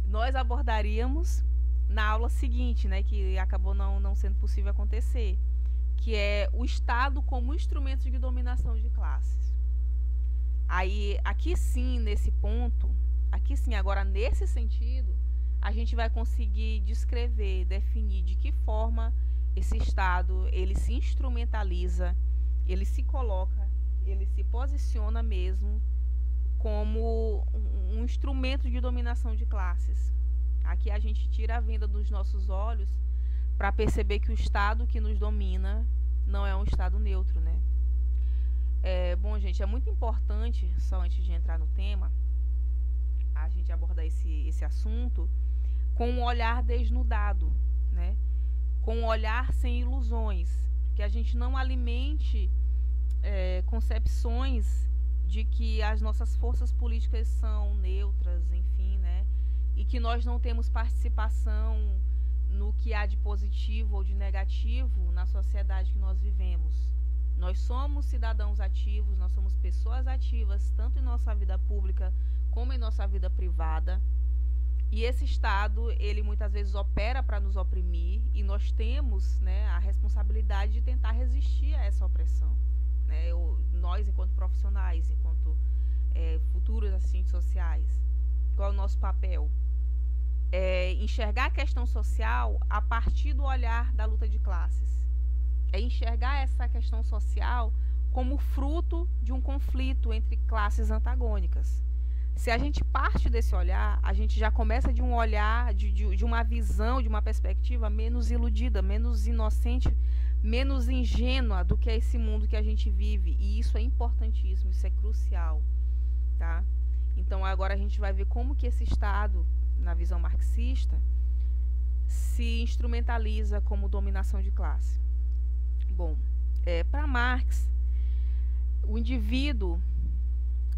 nós abordaríamos na aula seguinte, né, que acabou não sendo possível acontecer, que é o Estado como instrumento de dominação de classes. Aí, aqui sim, nesse ponto, aqui sim, agora nesse sentido, a gente vai conseguir descrever, definir de que forma esse Estado, ele se instrumentaliza, ele se coloca, ele se posiciona mesmo como um instrumento de dominação de classes. Aqui a gente tira a venda dos nossos olhos para perceber que o Estado que nos domina não é um Estado neutro, né? Bom, gente, é muito importante, só antes de entrar no tema, a gente abordar esse assunto com um olhar desnudado, né? Com um olhar sem ilusões, que a gente não alimente concepções de que as nossas forças políticas são neutras, enfim, né? E que nós não temos participação no que há de positivo ou de negativo na sociedade que nós vivemos. Nós somos cidadãos ativos, nós somos pessoas ativas, tanto em nossa vida pública como em nossa vida privada. E esse Estado, ele muitas vezes opera para nos oprimir, e nós temos, né, a responsabilidade de tentar resistir a essa opressão, né? Nós, enquanto profissionais, enquanto futuros assistentes sociais, qual é o nosso papel? Enxergar a questão social a partir do olhar da luta de classes. É enxergar essa questão social como fruto de um conflito entre classes antagônicas. Se a gente parte desse olhar, a gente já começa de um olhar, de uma visão, de uma perspectiva menos iludida, menos inocente, menos ingênua do que é esse mundo que a gente vive. E isso é importantíssimo, isso é crucial, tá? Então agora a gente vai ver como que esse Estado, na visão marxista, se instrumentaliza como dominação de classe. Bom, para Marx, o indivíduo,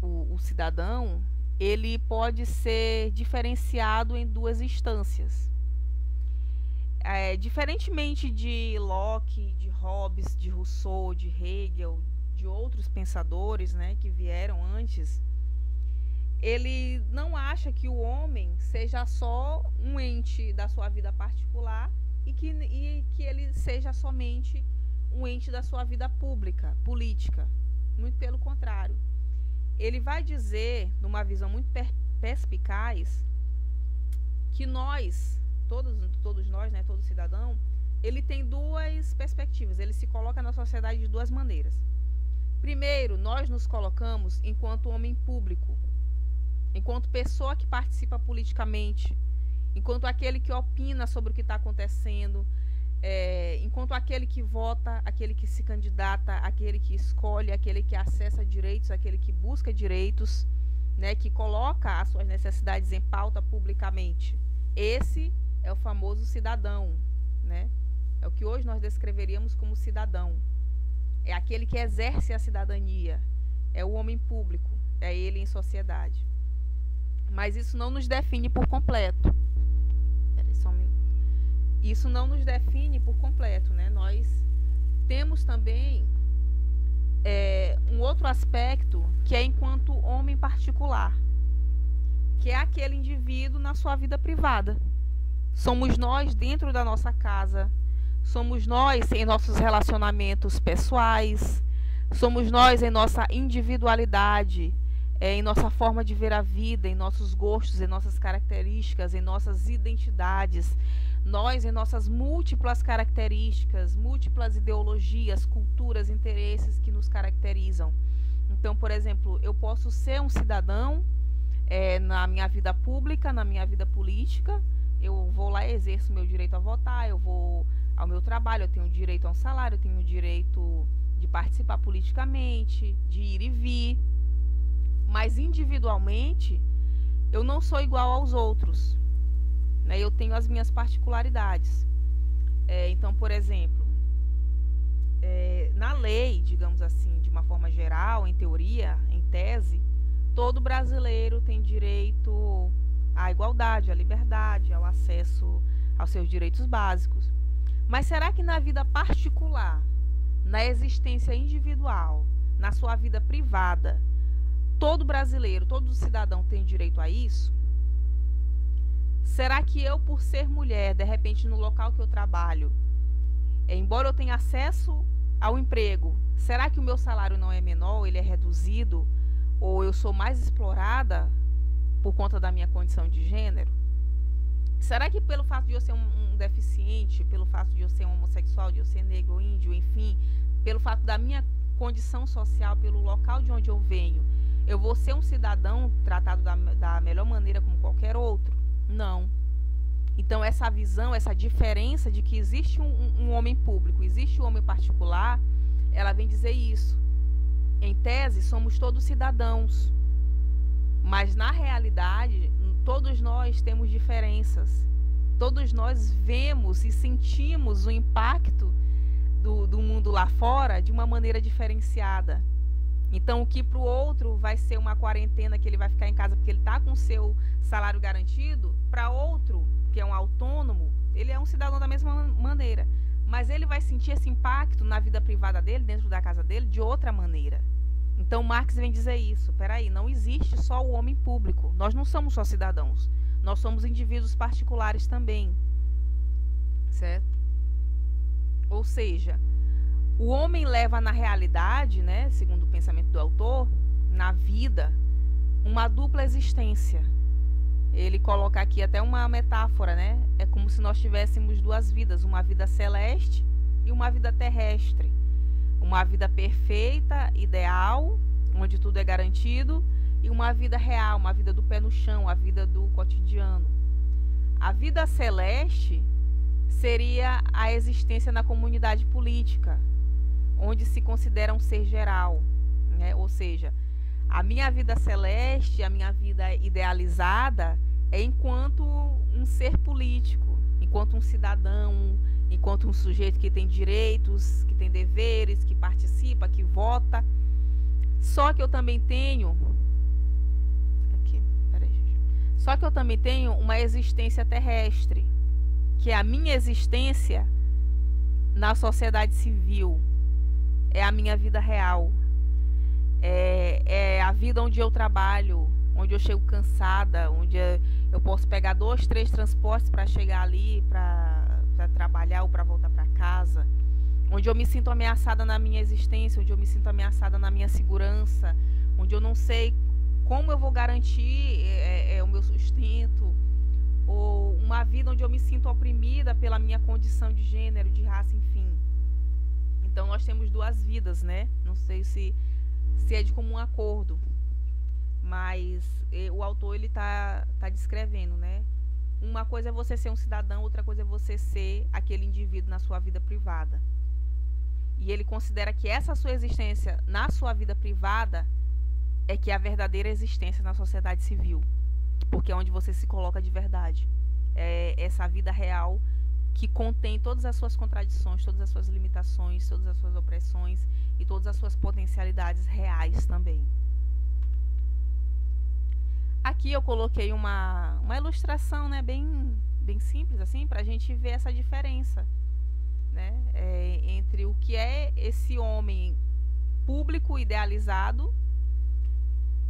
o cidadão, ele pode ser diferenciado em duas instâncias. Diferentemente de Locke, de Hobbes, de Rousseau, de Hegel, de outros pensadores, né, que vieram antes, ele não acha que o homem seja só um ente da sua vida particular e que ele seja somente um ente da sua vida pública, política. Muito pelo contrário. Ele vai dizer, numa visão muito perspicaz, que nós, todos nós, né, todo cidadão, ele tem duas perspectivas, ele se coloca na sociedade de duas maneiras. Primeiro, nós nos colocamos enquanto homem público, enquanto pessoa que participa politicamente, enquanto aquele que opina sobre o que está acontecendo, enquanto aquele que vota, aquele que se candidata, aquele que escolhe, aquele que acessa direitos, aquele que busca direitos, né, que coloca as suas necessidades em pauta publicamente. Esse é o famoso cidadão, né? É o que hoje nós descreveríamos como cidadão. É aquele que exerce a cidadania, é o homem público, é ele em sociedade. Mas isso não nos define por completo. Peraí, só um minuto. Isso não nos define por completo, né? Nós temos também um outro aspecto, que é enquanto homem particular, que é aquele indivíduo na sua vida privada. Somos nós dentro da nossa casa, somos nós em nossos relacionamentos pessoais, somos nós em nossa individualidade, em nossa forma de ver a vida, em nossos gostos, em nossas características, em nossas identidades, nós em nossas múltiplas características, múltiplas ideologias, culturas, interesses que nos caracterizam. Então, por exemplo, eu posso ser um cidadão na minha vida pública, na minha vida política, eu vou lá e exerço meu direito a votar, eu vou ao meu trabalho, eu tenho direito a um salário, eu tenho direito de participar politicamente, de ir e vir. Mas individualmente, eu não sou igual aos outros, né? Eu tenho as minhas particularidades. Então, por exemplo, na lei, digamos assim, de uma forma geral, em teoria, em tese, todo brasileiro tem direito à igualdade, à liberdade, ao acesso aos seus direitos básicos. Mas será que na vida particular, na existência individual, na sua vida privada, todo brasileiro, todo cidadão tem direito a isso? Será que eu, por ser mulher, de repente no local que eu trabalho, embora eu tenha acesso ao emprego, será que o meu salário não é menor, ele é reduzido, ou eu sou mais explorada por conta da minha condição de gênero? Será que pelo fato de eu ser um deficiente, pelo fato de eu ser um homossexual, de eu ser negro ou índio, enfim, pelo fato da minha condição social, pelo local de onde eu venho, eu vou ser um cidadão tratado da melhor maneira como qualquer outro? Não. Então essa visão, essa diferença de que existe um homem público, existe um homem particular, ela vem dizer isso. Em tese, somos todos cidadãos, mas na realidade, todos nós temos diferenças. Todos nós vemos e sentimos o impacto do mundo lá fora de uma maneira diferenciada. Então, o que para o outro vai ser uma quarentena, que ele vai ficar em casa porque ele está com o seu salário garantido, para outro, que é um autônomo, ele é um cidadão da mesma maneira. Mas ele vai sentir esse impacto na vida privada dele, dentro da casa dele, de outra maneira. Então, Marx vem dizer isso. Peraí, não existe só o homem público. Nós não somos só cidadãos. Nós somos indivíduos particulares também. Certo? Ou seja, o homem leva na realidade, né, segundo o pensamento do autor, na vida, uma dupla existência. Ele coloca aqui até uma metáfora, né? É como se nós tivéssemos duas vidas, uma vida celeste e uma vida terrestre. Uma vida perfeita, ideal, onde tudo é garantido, e uma vida real, uma vida do pé no chão, a vida do cotidiano. A vida celeste seria a existência na comunidade política, onde se considera um ser geral, né? Ou seja, a minha vida celeste, a minha vida idealizada é enquanto um ser político, enquanto um cidadão, enquanto um sujeito que tem direitos, que tem deveres, que participa, que vota. Só que eu também tenho uma existência terrestre, que é a minha existência na sociedade civil, é a minha vida real, é a vida onde eu trabalho, onde eu chego cansada, onde eu posso pegar 2, 3 transportes para chegar ali, para trabalhar ou para voltar para casa, onde eu me sinto ameaçada na minha existência, onde eu me sinto ameaçada na minha segurança, onde eu não sei como eu vou garantir o meu sustento, ou uma vida onde eu me sinto oprimida pela minha condição de gênero, de raça, enfim. Então nós temos 2 vidas, né? Não sei se é de comum acordo, mas o autor ele tá descrevendo, né? Uma coisa é você ser um cidadão, outra coisa é você ser aquele indivíduo na sua vida privada. E ele considera que essa sua existência na sua vida privada é que é a verdadeira existência na sociedade civil, porque é onde você se coloca de verdade. É essa vida real que contém todas as suas contradições, todas as suas limitações, todas as suas opressões e todas as suas potencialidades reais também. Aqui eu coloquei uma ilustração, né, bem simples, assim, para a gente ver essa diferença, né, entre o que é esse homem público idealizado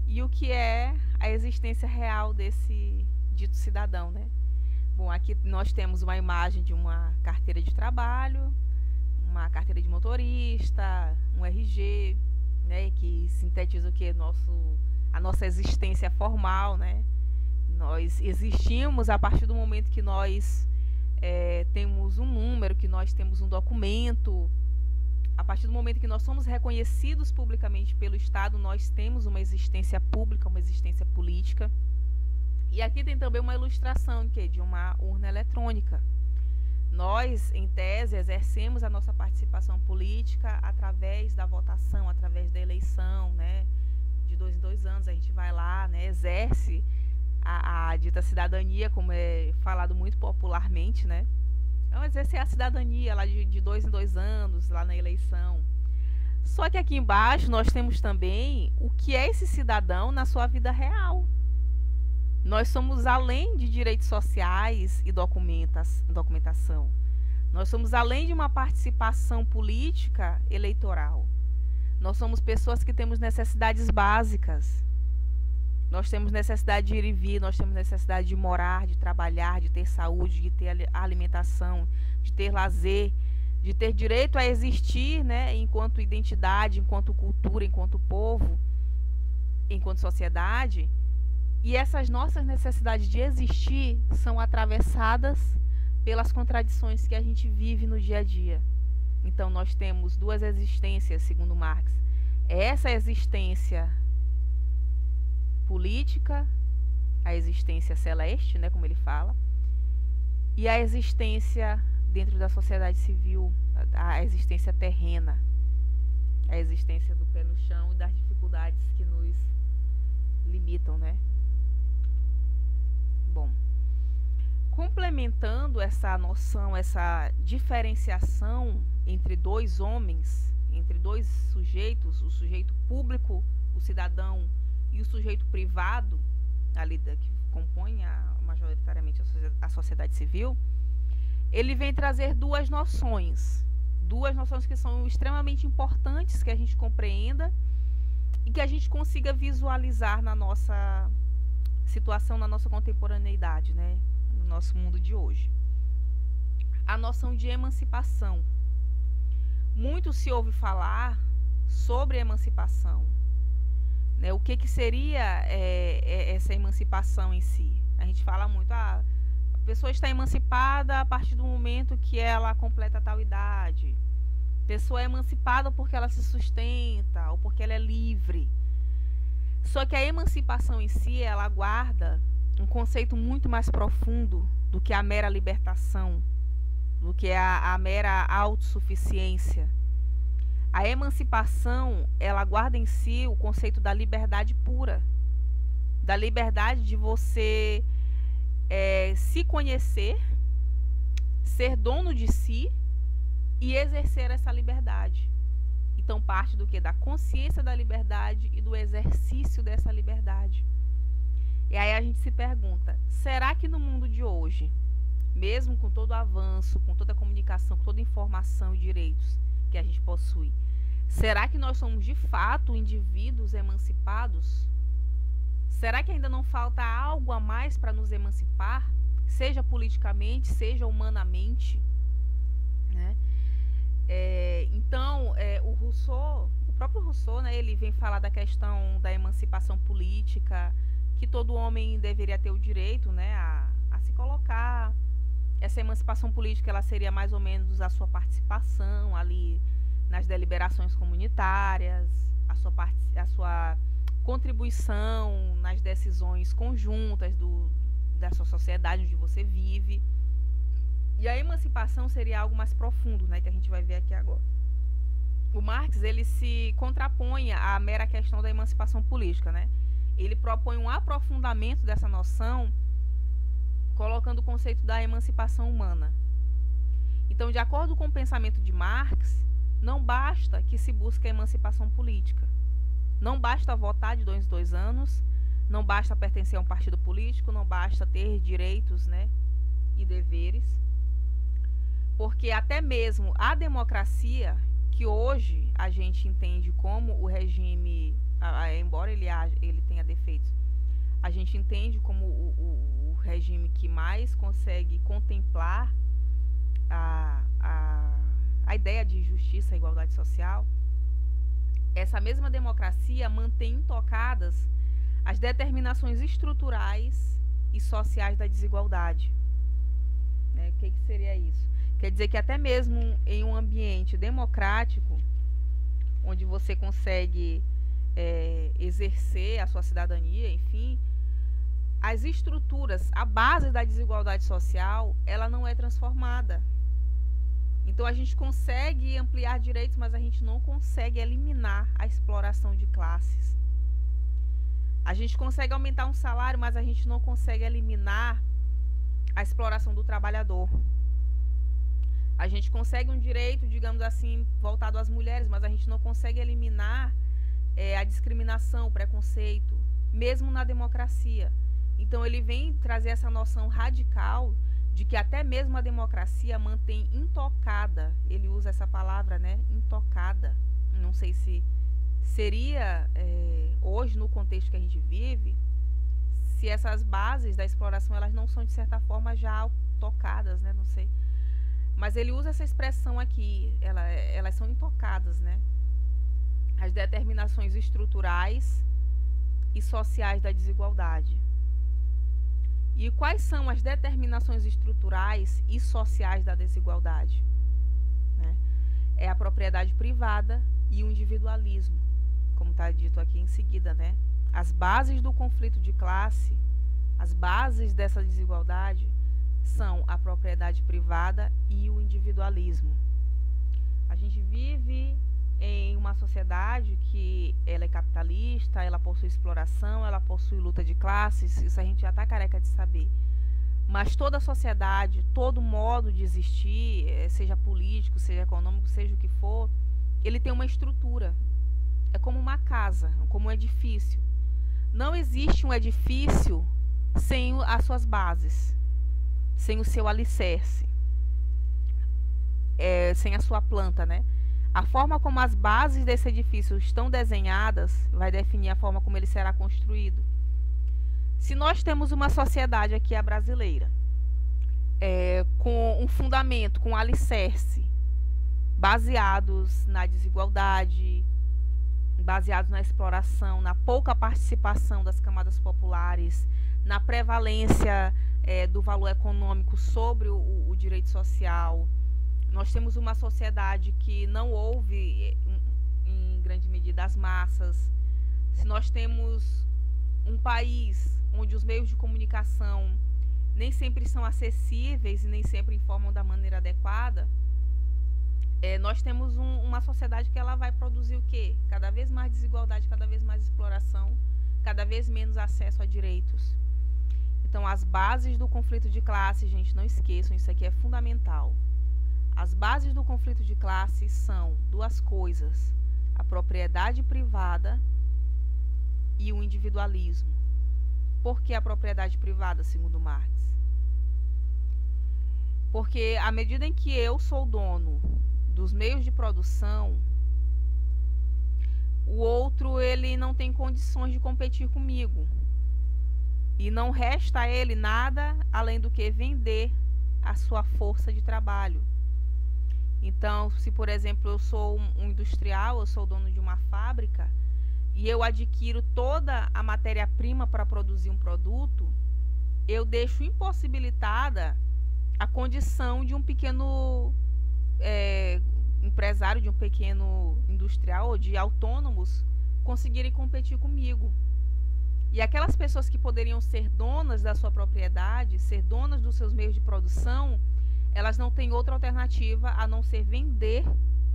e o que é a existência real desse dito cidadão, né? Bom, aqui nós temos uma imagem de uma carteira de trabalho, uma carteira de motorista, um RG, né, que sintetiza o que? A nossa existência formal, né? Nós existimos a partir do momento que nós temos um número, que nós temos um documento. A partir do momento que nós somos reconhecidos publicamente pelo Estado, nós temos uma existência pública, uma existência política. E aqui tem também uma ilustração de uma urna eletrônica. Nós, em tese, exercemos a nossa participação política através da votação, através da eleição, né? De 2 em 2 anos a gente vai lá, né? Exerce a dita cidadania, como é falado muito popularmente, né? Então, exercer a cidadania lá de 2 em 2 anos, lá na eleição. Só que aqui embaixo nós temos também o que é esse cidadão na sua vida real. Nós somos além de direitos sociais e documentação. Nós somos além de uma participação política eleitoral. Nós somos pessoas que temos necessidades básicas. Nós temos necessidade de ir e vir, nós temos necessidade de morar, de trabalhar, de ter saúde, de ter alimentação, de ter lazer, de ter direito a existir, né, enquanto identidade, enquanto cultura, enquanto povo, enquanto sociedade. E essas nossas necessidades de existir são atravessadas pelas contradições que a gente vive no dia a dia. Então nós temos 2 existências, segundo Marx. Essa existência política, a existência celeste, né, como ele fala, e a existência dentro da sociedade civil, a existência terrena, a existência do pé no chão e das dificuldades que nos limitam, né? Bom, complementando essa noção, essa diferenciação entre 2 homens, entre 2 sujeitos, o sujeito público, o cidadão, e o sujeito privado, ali que compõe majoritariamente a sociedade civil, ele vem trazer 2 noções que são extremamente importantes que a gente compreenda e que a gente consiga visualizar na nossa situação, na nossa contemporaneidade, né, no nosso mundo de hoje. A noção de emancipação. Muito se ouve falar sobre emancipação. O que seria essa emancipação em si? A gente fala muito, a pessoa está emancipada a partir do momento que ela completa tal idade. A pessoa é emancipada porque ela se sustenta ou porque ela é livre. Só que a emancipação em si, ela guarda um conceito muito mais profundo do que a mera libertação, do que a mera autossuficiência. A emancipação, ela guarda em si o conceito da liberdade pura, da liberdade de você se conhecer, ser dono de si e exercer essa liberdade. Então parte do que? Da consciência da liberdade e do exercício dessa liberdade. E aí a gente se pergunta, será que no mundo de hoje, mesmo com todo o avanço, com toda a comunicação, com toda a informação e direitos que a gente possui, será que nós somos de fato indivíduos emancipados? Será que ainda não falta algo a mais para nos emancipar, seja politicamente, seja humanamente, né? Então, o próprio Rousseau, né, ele vem falar da questão da emancipação política, que todo homem deveria ter o direito, né, a se colocar. Essa emancipação política, ela seria mais ou menos a sua participação ali nas deliberações comunitárias, a sua contribuição nas decisões conjuntas da sua sociedade onde você vive. E a emancipação seria algo mais profundo, né, que a gente vai ver aqui agora. O Marx, ele se contrapõe à mera questão da emancipação política, né? Ele propõe um aprofundamento dessa noção, colocando o conceito da emancipação humana. Então, de acordo com o pensamento de Marx, não basta que se busque a emancipação política. Não basta votar de 2 em 2 anos, não basta pertencer a um partido político, não basta ter direitos, né, e deveres. Porque até mesmo a democracia, que hoje a gente entende como o regime, embora ele tenha defeitos, a gente entende como o regime que mais consegue contemplar a ideia de justiça e igualdade social. Essa mesma democracia mantém intocadas as determinações estruturais e sociais da desigualdade. Né? O que seria isso? Quer dizer que até mesmo em um ambiente democrático, onde você consegue exercer a sua cidadania, enfim, as estruturas, a base da desigualdade social, ela não é transformada. Então a gente consegue ampliar direitos, mas a gente não consegue eliminar a exploração de classes. A gente consegue aumentar um salário, mas a gente não consegue eliminar a exploração do trabalhador. A gente consegue um direito, digamos assim, voltado às mulheres, mas a gente não consegue eliminar a discriminação, o preconceito, mesmo na democracia. Então ele vem trazer essa noção radical de que até mesmo a democracia mantém intocada, ele usa essa palavra, né, intocada. Não sei se seria, hoje, no contexto que a gente vive, se essas bases da exploração, elas não são, de certa forma, já tocadas, né, não sei. Mas ele usa essa expressão aqui, elas são intocadas, né? As determinações estruturais e sociais da desigualdade. E quais são as determinações estruturais e sociais da desigualdade? Né? É a propriedade privada e o individualismo, como está dito aqui em seguida, né? As bases do conflito de classe, as bases dessa desigualdade são a propriedade privada e o individualismo. A gente vive em uma sociedade que ela é capitalista, ela possui exploração, ela possui luta de classes, isso a gente já está careca de saber. Mas toda a sociedade, todo modo de existir, seja político, seja econômico, seja o que for, ele tem uma estrutura. É como uma casa, como um edifício. Não existe um edifício sem as suas bases, sem o seu alicerce, sem a sua planta, né? A forma como as bases desse edifício estão desenhadas vai definir a forma como ele será construído. Se nós temos uma sociedade aqui, a brasileira, com um fundamento, com um alicerce, baseados na desigualdade, baseados na exploração, na pouca participação das camadas populares, na prevalência do valor econômico sobre o direito social. Nós temos uma sociedade que não ouve, em grande medida, as massas. se nós temos um país onde os meios de comunicação nem sempre são acessíveis e nem sempre informam da maneira adequada, nós temos uma sociedade que ela vai produzir o quê? Cada vez mais desigualdade, cada vez mais exploração, cada vez menos acesso a direitos. Então, as bases do conflito de classe, gente, não esqueçam, isso aqui é fundamental. As bases do conflito de classe são duas coisas: a propriedade privada e o individualismo. Por que a propriedade privada, segundo Marx? Porque à medida em que eu sou dono dos meios de produção, o outro ele não tem condições de competir comigo. E não resta a ele nada além do que vender a sua força de trabalho. Então, se por exemplo eu sou um industrial, eu sou dono de uma fábrica e eu adquiro toda a matéria-prima para produzir um produto, eu deixo impossibilitada a condição de um pequeno empresário, de um pequeno industrial ou de autônomos conseguirem competir comigo. E aquelas pessoas que poderiam ser donas da sua propriedade, ser donas dos seus meios de produção, elas não têm outra alternativa a não ser vender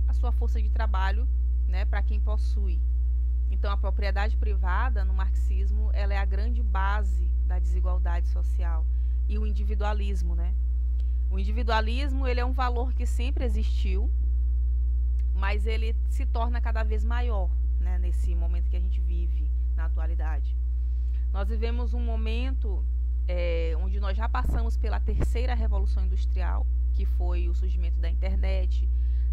a sua força de trabalho, né, para quem possui. Então, a propriedade privada, no marxismo, ela é a grande base da desigualdade social. E o individualismo, né? O individualismo, ele é um valor que sempre existiu, mas ele se torna cada vez maior, né, nesse momento que a gente vive na atualidade. Nós vivemos um momento onde nós já passamos pela terceira revolução industrial, que foi o surgimento da internet.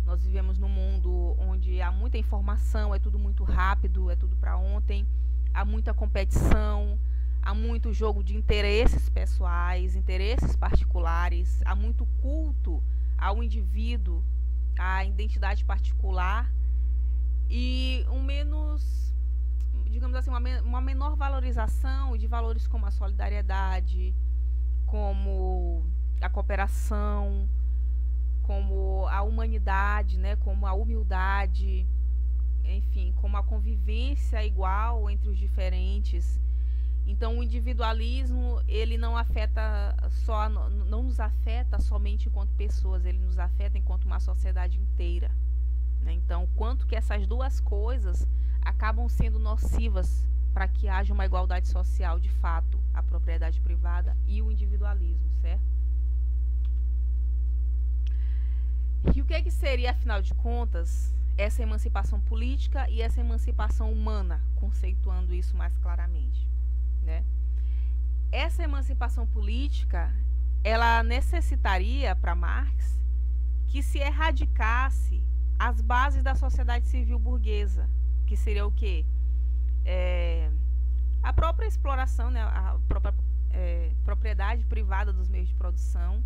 Nós vivemos num mundo onde há muita informação, é tudo muito rápido, é tudo para ontem, há muita competição, há muito jogo de interesses pessoais, interesses particulares, há muito culto ao indivíduo, à identidade particular e digamos assim, uma menor valorização de valores como a solidariedade, como a cooperação, como a humanidade, né, como a humildade, enfim, como a convivência igual entre os diferentes. Então, o individualismo, ele não nos afeta somente enquanto pessoas, ele nos afeta enquanto uma sociedade inteira, né? Então, quanto que essas duas coisas acabam sendo nocivas para que haja uma igualdade social de fato, a propriedade privada e o individualismo, certo? E o que seria, afinal de contas, essa emancipação política e essa emancipação humana, conceituando isso mais claramente, né? Essa emancipação política, ela necessitaria, para Marx, que se erradicasse as bases da sociedade civil burguesa, que seria o quê? A própria exploração, né? A própria propriedade privada dos meios de produção.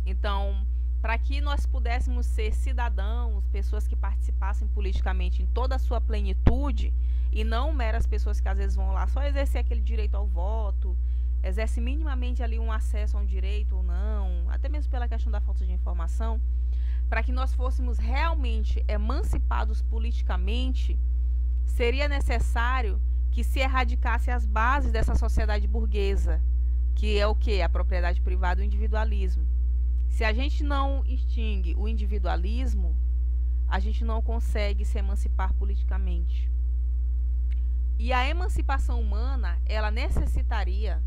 Então, para que nós pudéssemos ser cidadãos, pessoas que participassem politicamente em toda a sua plenitude, e não meras pessoas que às vezes vão lá só exercer aquele direito ao voto, exerce minimamente ali um acesso a um direito ou não, até mesmo pela questão da falta de informação, para que nós fôssemos realmente emancipados politicamente, seria necessário que se erradicasse as bases dessa sociedade burguesa, que é o quê? A propriedade privada e o individualismo. Se a gente não extingue o individualismo, a gente não consegue se emancipar politicamente. E a emancipação humana, ela necessitaria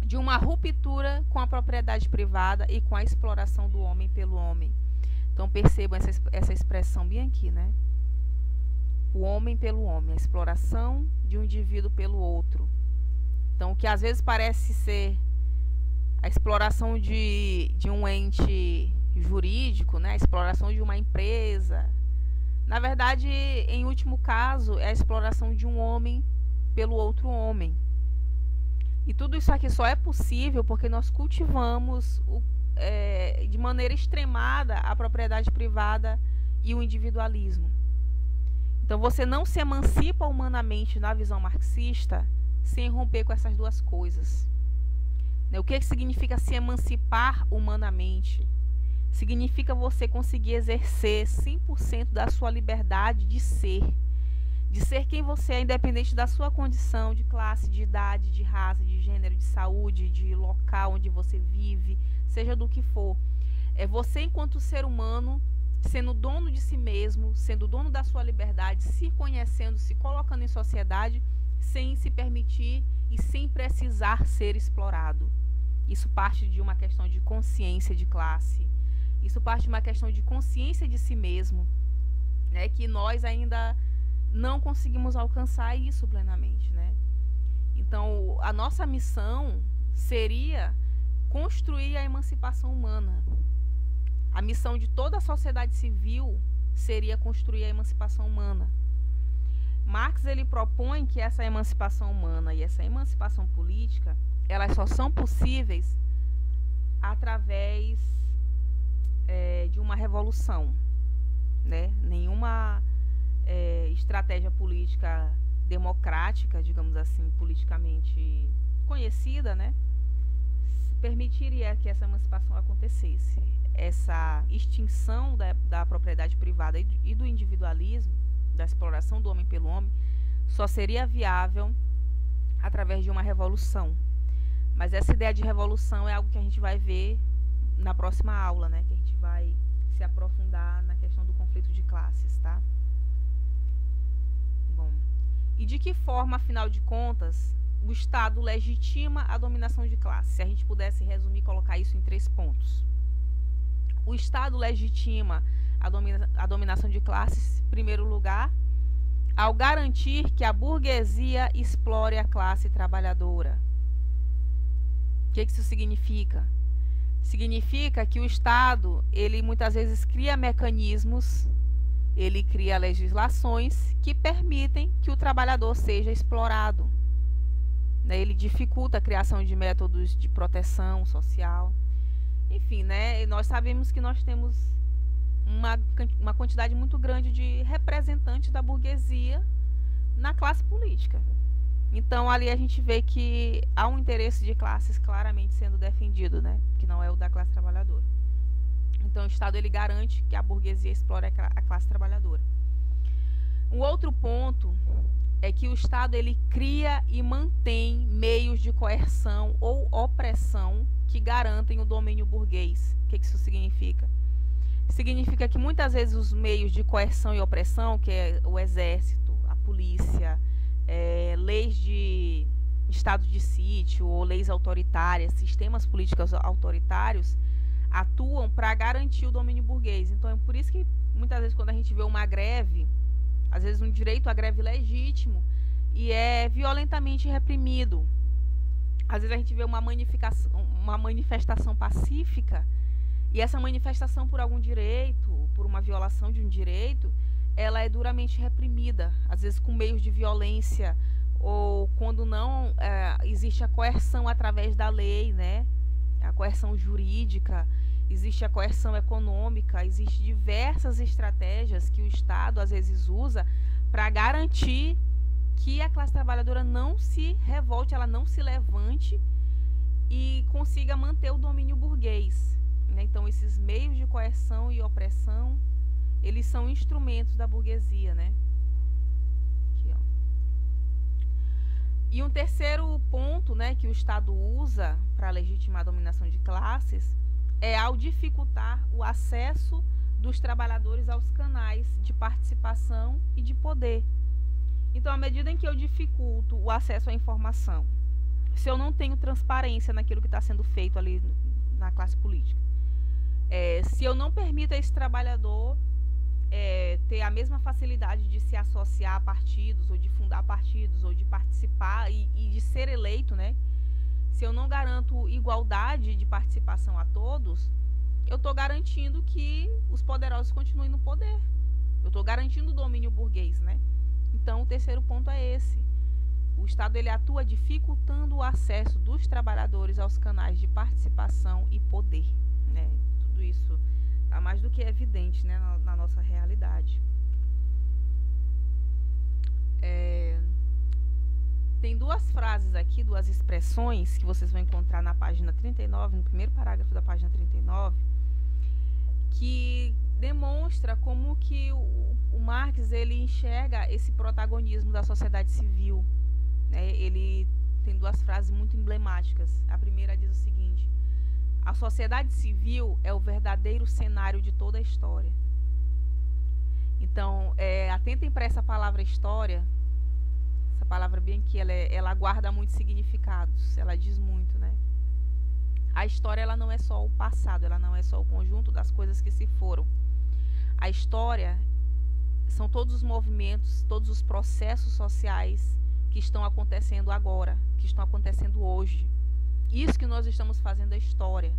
de uma ruptura com a propriedade privada e com a exploração do homem pelo homem. Então percebam essa expressão bem aqui, né? O homem pelo homem, a exploração de um indivíduo pelo outro. Então, o que às vezes parece ser a exploração de um ente jurídico, né? A exploração de uma empresa, na verdade, em último caso, é a exploração de um homem pelo outro homem. E tudo isso aqui só é possível porque nós cultivamos de maneira extremada a propriedade privada e o individualismo. Então, você não se emancipa humanamente na visão marxista sem romper com essas duas coisas. O que significa se emancipar humanamente? Significa você conseguir exercer 100% da sua liberdade de ser, de ser quem você é, independente da sua condição de classe, de idade, de raça, de gênero, de saúde, de local onde você vive, seja do que for. É você, enquanto ser humano, sendo dono de si mesmo, sendo dono da sua liberdade, se conhecendo, se colocando em sociedade, sem se permitir e sem precisar ser explorado. Isso parte de uma questão de consciência de classe. Isso parte de uma questão de consciência de si mesmo, né, que nós ainda não conseguimos alcançar isso plenamente, né? Então, a nossa missão seria construir a emancipação humana. A missão de toda a sociedade civil seria construir a emancipação humana. Marx, ele propõe que essa emancipação humana e essa emancipação política, elas só são possíveis através de uma revolução, né? Nenhuma estratégia política democrática, digamos assim, politicamente conhecida, né, permitiria que essa emancipação acontecesse. Essa extinção da propriedade privada e do individualismo, da exploração do homem pelo homem, só seria viável através de uma revolução. Mas essa ideia de revolução é algo que a gente vai ver na próxima aula, né, que a gente vai se aprofundar na questão do conflito de classes, tá? Bom, e de que forma, afinal de contas, o Estado legitima a dominação de classe? Se a gente pudesse resumir e colocar isso em 3 pontos. O Estado legitima a dominação de classes, em primeiro lugar, ao garantir que a burguesia explore a classe trabalhadora. O que isso significa? Significa que o Estado, ele muitas vezes cria mecanismos, ele cria legislações que permitem que o trabalhador seja explorado. Ele dificulta a criação de métodos de proteção social. Enfim, né, nós sabemos que nós temos uma quantidade muito grande de representantes da burguesia na classe política. Então, ali a gente vê que há um interesse de classes claramente sendo defendido, né, que não é o da classe trabalhadora. Então, o Estado, ele garante que a burguesia explore a classe trabalhadora. Um outro ponto é que o Estado, ele cria e mantém meios de coerção ou opressão que garantem o domínio burguês. O que isso significa? Significa que muitas vezes os meios de coerção e opressão, que é o exército, a polícia, leis de estado de sítio ou leis autoritárias, sistemas políticos autoritários, atuam para garantir o domínio burguês. Então é por isso que muitas vezes quando a gente vê uma greve, às vezes um direito à greve legítimo e é violentamente reprimido. Às vezes a gente vê uma manifestação pacífica e essa manifestação por algum direito, por uma violação de um direito, ela é duramente reprimida, às vezes com meios de violência ou quando não existe a coerção através da lei, né? A coerção jurídica, existe a coerção econômica, existem diversas estratégias que o Estado às vezes usa para garantir que a classe trabalhadora não se revolte, ela não se levante e consiga manter o domínio burguês, né? Então, esses meios de coerção e opressão, eles são instrumentos da burguesia, né? Aqui, ó. E um terceiro ponto, né, que o Estado usa para legitimar a dominação de classes é ao dificultar o acesso dos trabalhadores aos canais de participação e de poder. Então, à medida em que eu dificulto o acesso à informação, se eu não tenho transparência naquilo que está sendo feito ali na classe política, se eu não permito a esse trabalhador ter a mesma facilidade de se associar a partidos, ou de fundar partidos, ou de participar e de ser eleito, né? Se eu não garanto igualdade de participação a todos, eu estou garantindo que os poderosos continuem no poder. Eu estou garantindo o domínio burguês, né? Então, o terceiro ponto é esse. O Estado, ele atua dificultando o acesso dos trabalhadores aos canais de participação e poder, né? Tudo isso está mais do que evidente, né, na nossa realidade. Tem duas frases aqui, duas expressões que vocês vão encontrar na página 39, no primeiro parágrafo da página 39, que demonstra como que o Marx ele enxerga esse protagonismo da sociedade civil, né? Ele tem duas frases muito emblemáticas. A primeira diz o seguinte: a sociedade civil é o verdadeiro cenário de toda a história. Então, atentem para essa palavra história. Essa palavra bem aqui, ela guarda muitos significados. Ela diz muito, né? A história, ela não é só o passado, ela não é só o conjunto das coisas que se foram. A história são todos os movimentos, todos os processos sociais que estão acontecendo agora, que estão acontecendo hoje. Isso que nós estamos fazendo é história.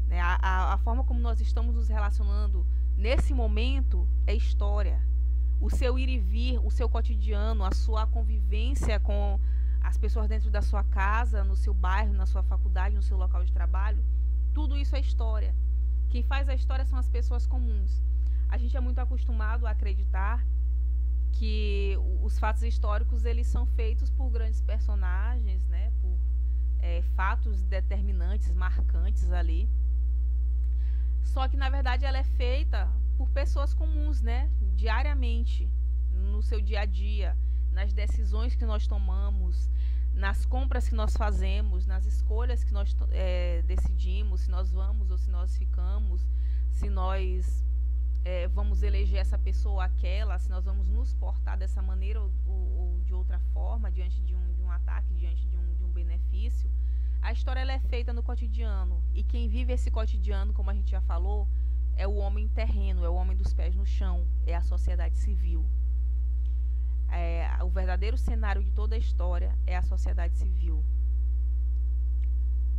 Né? A forma como nós estamos nos relacionando nesse momento é história. O seu ir e vir, o seu cotidiano, a sua convivência com as pessoas dentro da sua casa, no seu bairro, na sua faculdade, no seu local de trabalho, tudo isso é história. Quem faz a história são as pessoas comuns. A gente é muito acostumado a acreditar que os fatos históricos eles são feitos por grandes personagens, né? Por fatos determinantes, marcantes ali. Só que na verdade ela é feita por pessoas comuns, né? Diariamente, no seu dia a dia, nas decisões que nós tomamos, nas compras que nós fazemos, nas escolhas que nós decidimos, se nós vamos ou se nós ficamos, se nós vamos eleger essa pessoa ou aquela, se nós vamos nos portar dessa maneira ou de outra forma, diante de um ataque, diante de um benefício. A história ela é feita no cotidiano, e quem vive esse cotidiano, como a gente já falou, é o homem terreno, é o homem dos pés no chão, é a sociedade civil. O verdadeiro cenário de toda a história é a sociedade civil.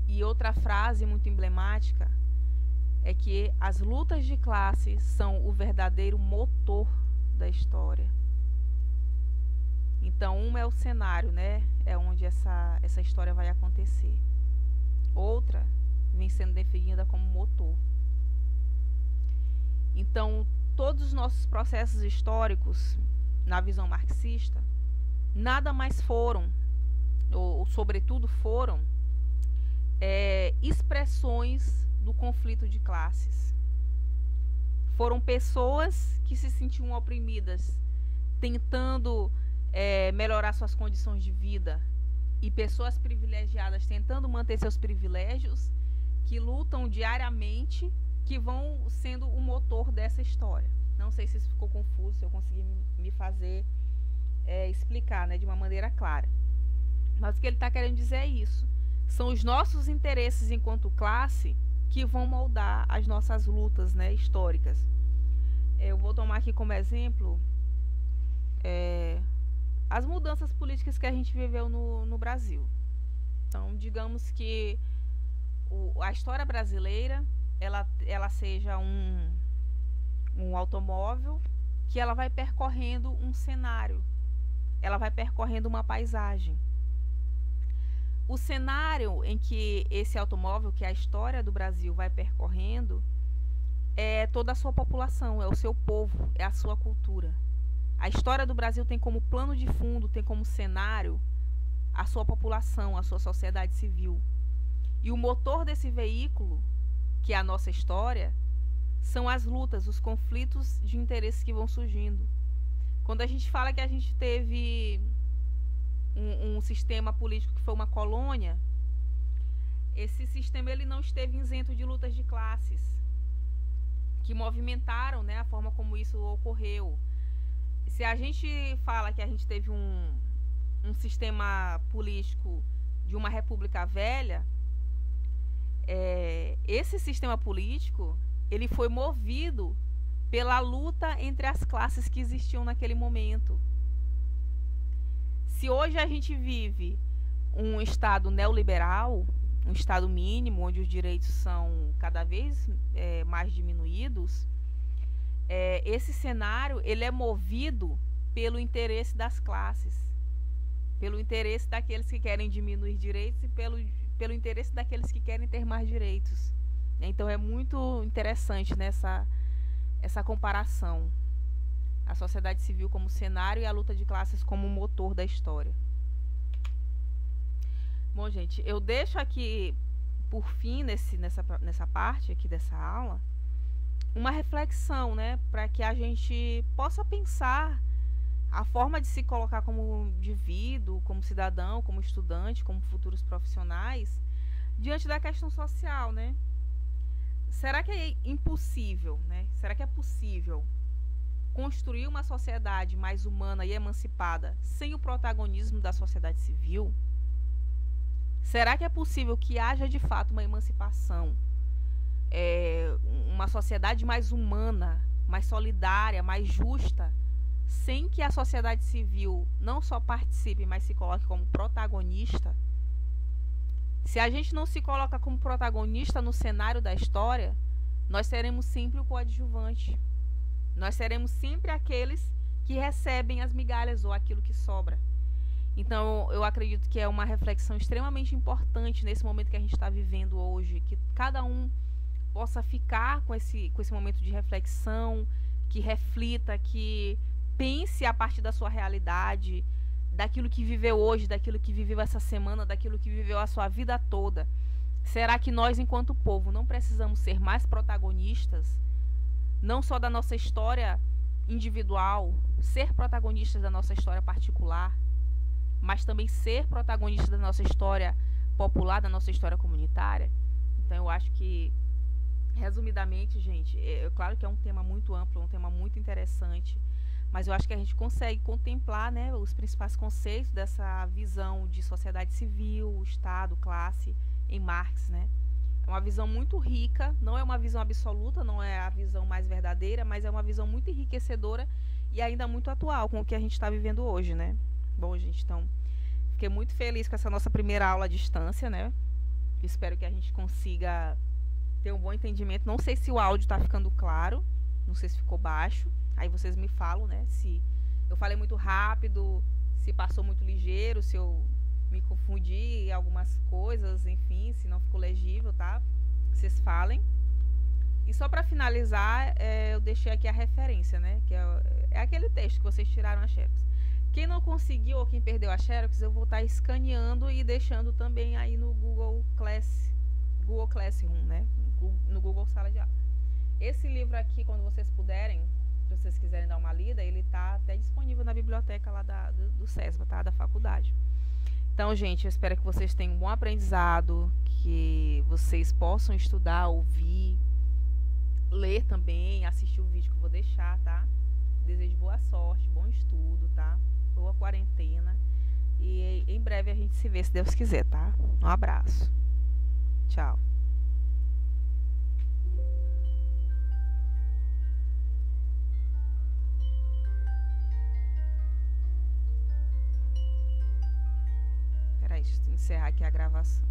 E outra frase muito emblemática é que as lutas de classe são o verdadeiro motor da história. Então, uma é o cenário, né? É onde essa história vai acontecer. Outra vem sendo definida como motor. Então, todos os nossos processos históricos, na visão marxista, nada mais foram, ou sobretudo foram, expressões do conflito de classes. Foram pessoas que se sentiam oprimidas, tentando melhorar suas condições de vida, e pessoas privilegiadas tentando manter seus privilégios, que lutam diariamente, que vão sendo o motor dessa história. Não sei se isso ficou confuso, se eu consegui me fazer explicar, né, de uma maneira clara. Mas o que ele está querendo dizer é isso. São os nossos interesses enquanto classe que vão moldar as nossas lutas, né, históricas. Eu vou tomar aqui como exemplo as mudanças políticas que a gente viveu no Brasil. Então, digamos que a história brasileira ela seja um automóvel que ela vai percorrendo um cenário, ela vai percorrendo uma paisagem. O cenário em que esse automóvel, que é a história do Brasil, vai percorrendo, é toda a sua população, é o seu povo, é a sua cultura. A história do Brasil tem como plano de fundo, tem como cenário a sua população, a sua sociedade civil. E o motor desse veículo, que é a nossa história, são as lutas, os conflitos de interesses que vão surgindo. Quando a gente fala que a gente teve um sistema político que foi uma colônia, esse sistema ele não esteve isento de lutas de classes, que movimentaram, né, a forma como isso ocorreu. Se a gente fala que a gente teve um sistema político de uma república velha, esse sistema político ele foi movido pela luta entre as classes que existiam naquele momento. Se hoje a gente vive um Estado neoliberal, um Estado mínimo, onde os direitos são cada vez mais diminuídos, esse cenário ele é movido pelo interesse das classes, pelo interesse daqueles que querem diminuir direitos e pelo interesse daqueles que querem ter mais direitos. Então é muito interessante essa comparação. A sociedade civil como cenário e a luta de classes como motor da história. Bom, gente, eu deixo aqui, por fim, nessa parte aqui dessa aula, uma reflexão, né, para que a gente possa pensar a forma de se colocar como indivíduo, como cidadão, como estudante, como futuros profissionais, diante da questão social, né? Será que é impossível, né? Será que é possível construir uma sociedade mais humana e emancipada sem o protagonismo da sociedade civil? Será que é possível que haja de fato uma emancipação, uma sociedade mais humana, mais solidária, mais justa, sem que a sociedade civil não só participe, mas se coloque como protagonista? Se a gente não se coloca como protagonista no cenário da história, nós seremos sempre o coadjuvante. Nós seremos sempre aqueles que recebem as migalhas ou aquilo que sobra. Então, eu acredito que é uma reflexão extremamente importante nesse momento que a gente está vivendo hoje, que cada um possa ficar com esse momento de reflexão, que reflita, que pense a partir da sua realidade, daquilo que viveu hoje, daquilo que viveu essa semana, daquilo que viveu a sua vida toda. Será que nós, enquanto povo, não precisamos ser mais protagonistas, não só da nossa história individual, ser protagonistas da nossa história particular, mas também ser protagonistas da nossa história popular, da nossa história comunitária? Então, eu acho que, resumidamente, gente, claro que é um tema muito amplo, um tema muito interessante, mas eu acho que a gente consegue contemplar, né, os principais conceitos dessa visão de sociedade civil, Estado, classe, em Marx, né? É uma visão muito rica, não é uma visão absoluta, não é a visão mais verdadeira, mas é uma visão muito enriquecedora e ainda muito atual com o que a gente está vivendo hoje, né? Bom, gente, então, fiquei muito feliz com essa nossa primeira aula à distância, né? Espero que a gente consiga ter um bom entendimento. Não sei se o áudio está ficando claro, não sei se ficou baixo. Aí vocês me falam, né, se eu falei muito rápido, se passou muito ligeiro, se eu me confundi em algumas coisas, enfim, se não ficou legível, tá? Vocês falem. E só para finalizar, eu deixei aqui a referência, né, que é aquele texto que vocês tiraram a xerox. Quem não conseguiu ou quem perdeu a xerox, eu vou estar escaneando e deixando também aí no Google Classroom, né, no Google Sala de Aula. Esse livro aqui, quando vocês puderem, se vocês quiserem dar uma lida, ele está até disponível na biblioteca lá do SESBA, tá? Da faculdade. Então, gente, eu espero que vocês tenham um bom aprendizado, que vocês possam estudar, ouvir, ler também, assistir o vídeo que eu vou deixar, tá? Desejo boa sorte, bom estudo, tá? Boa quarentena. E em breve a gente se vê, se Deus quiser, tá? Um abraço. Tchau. Peraí, deixa eu encerrar aqui a gravação.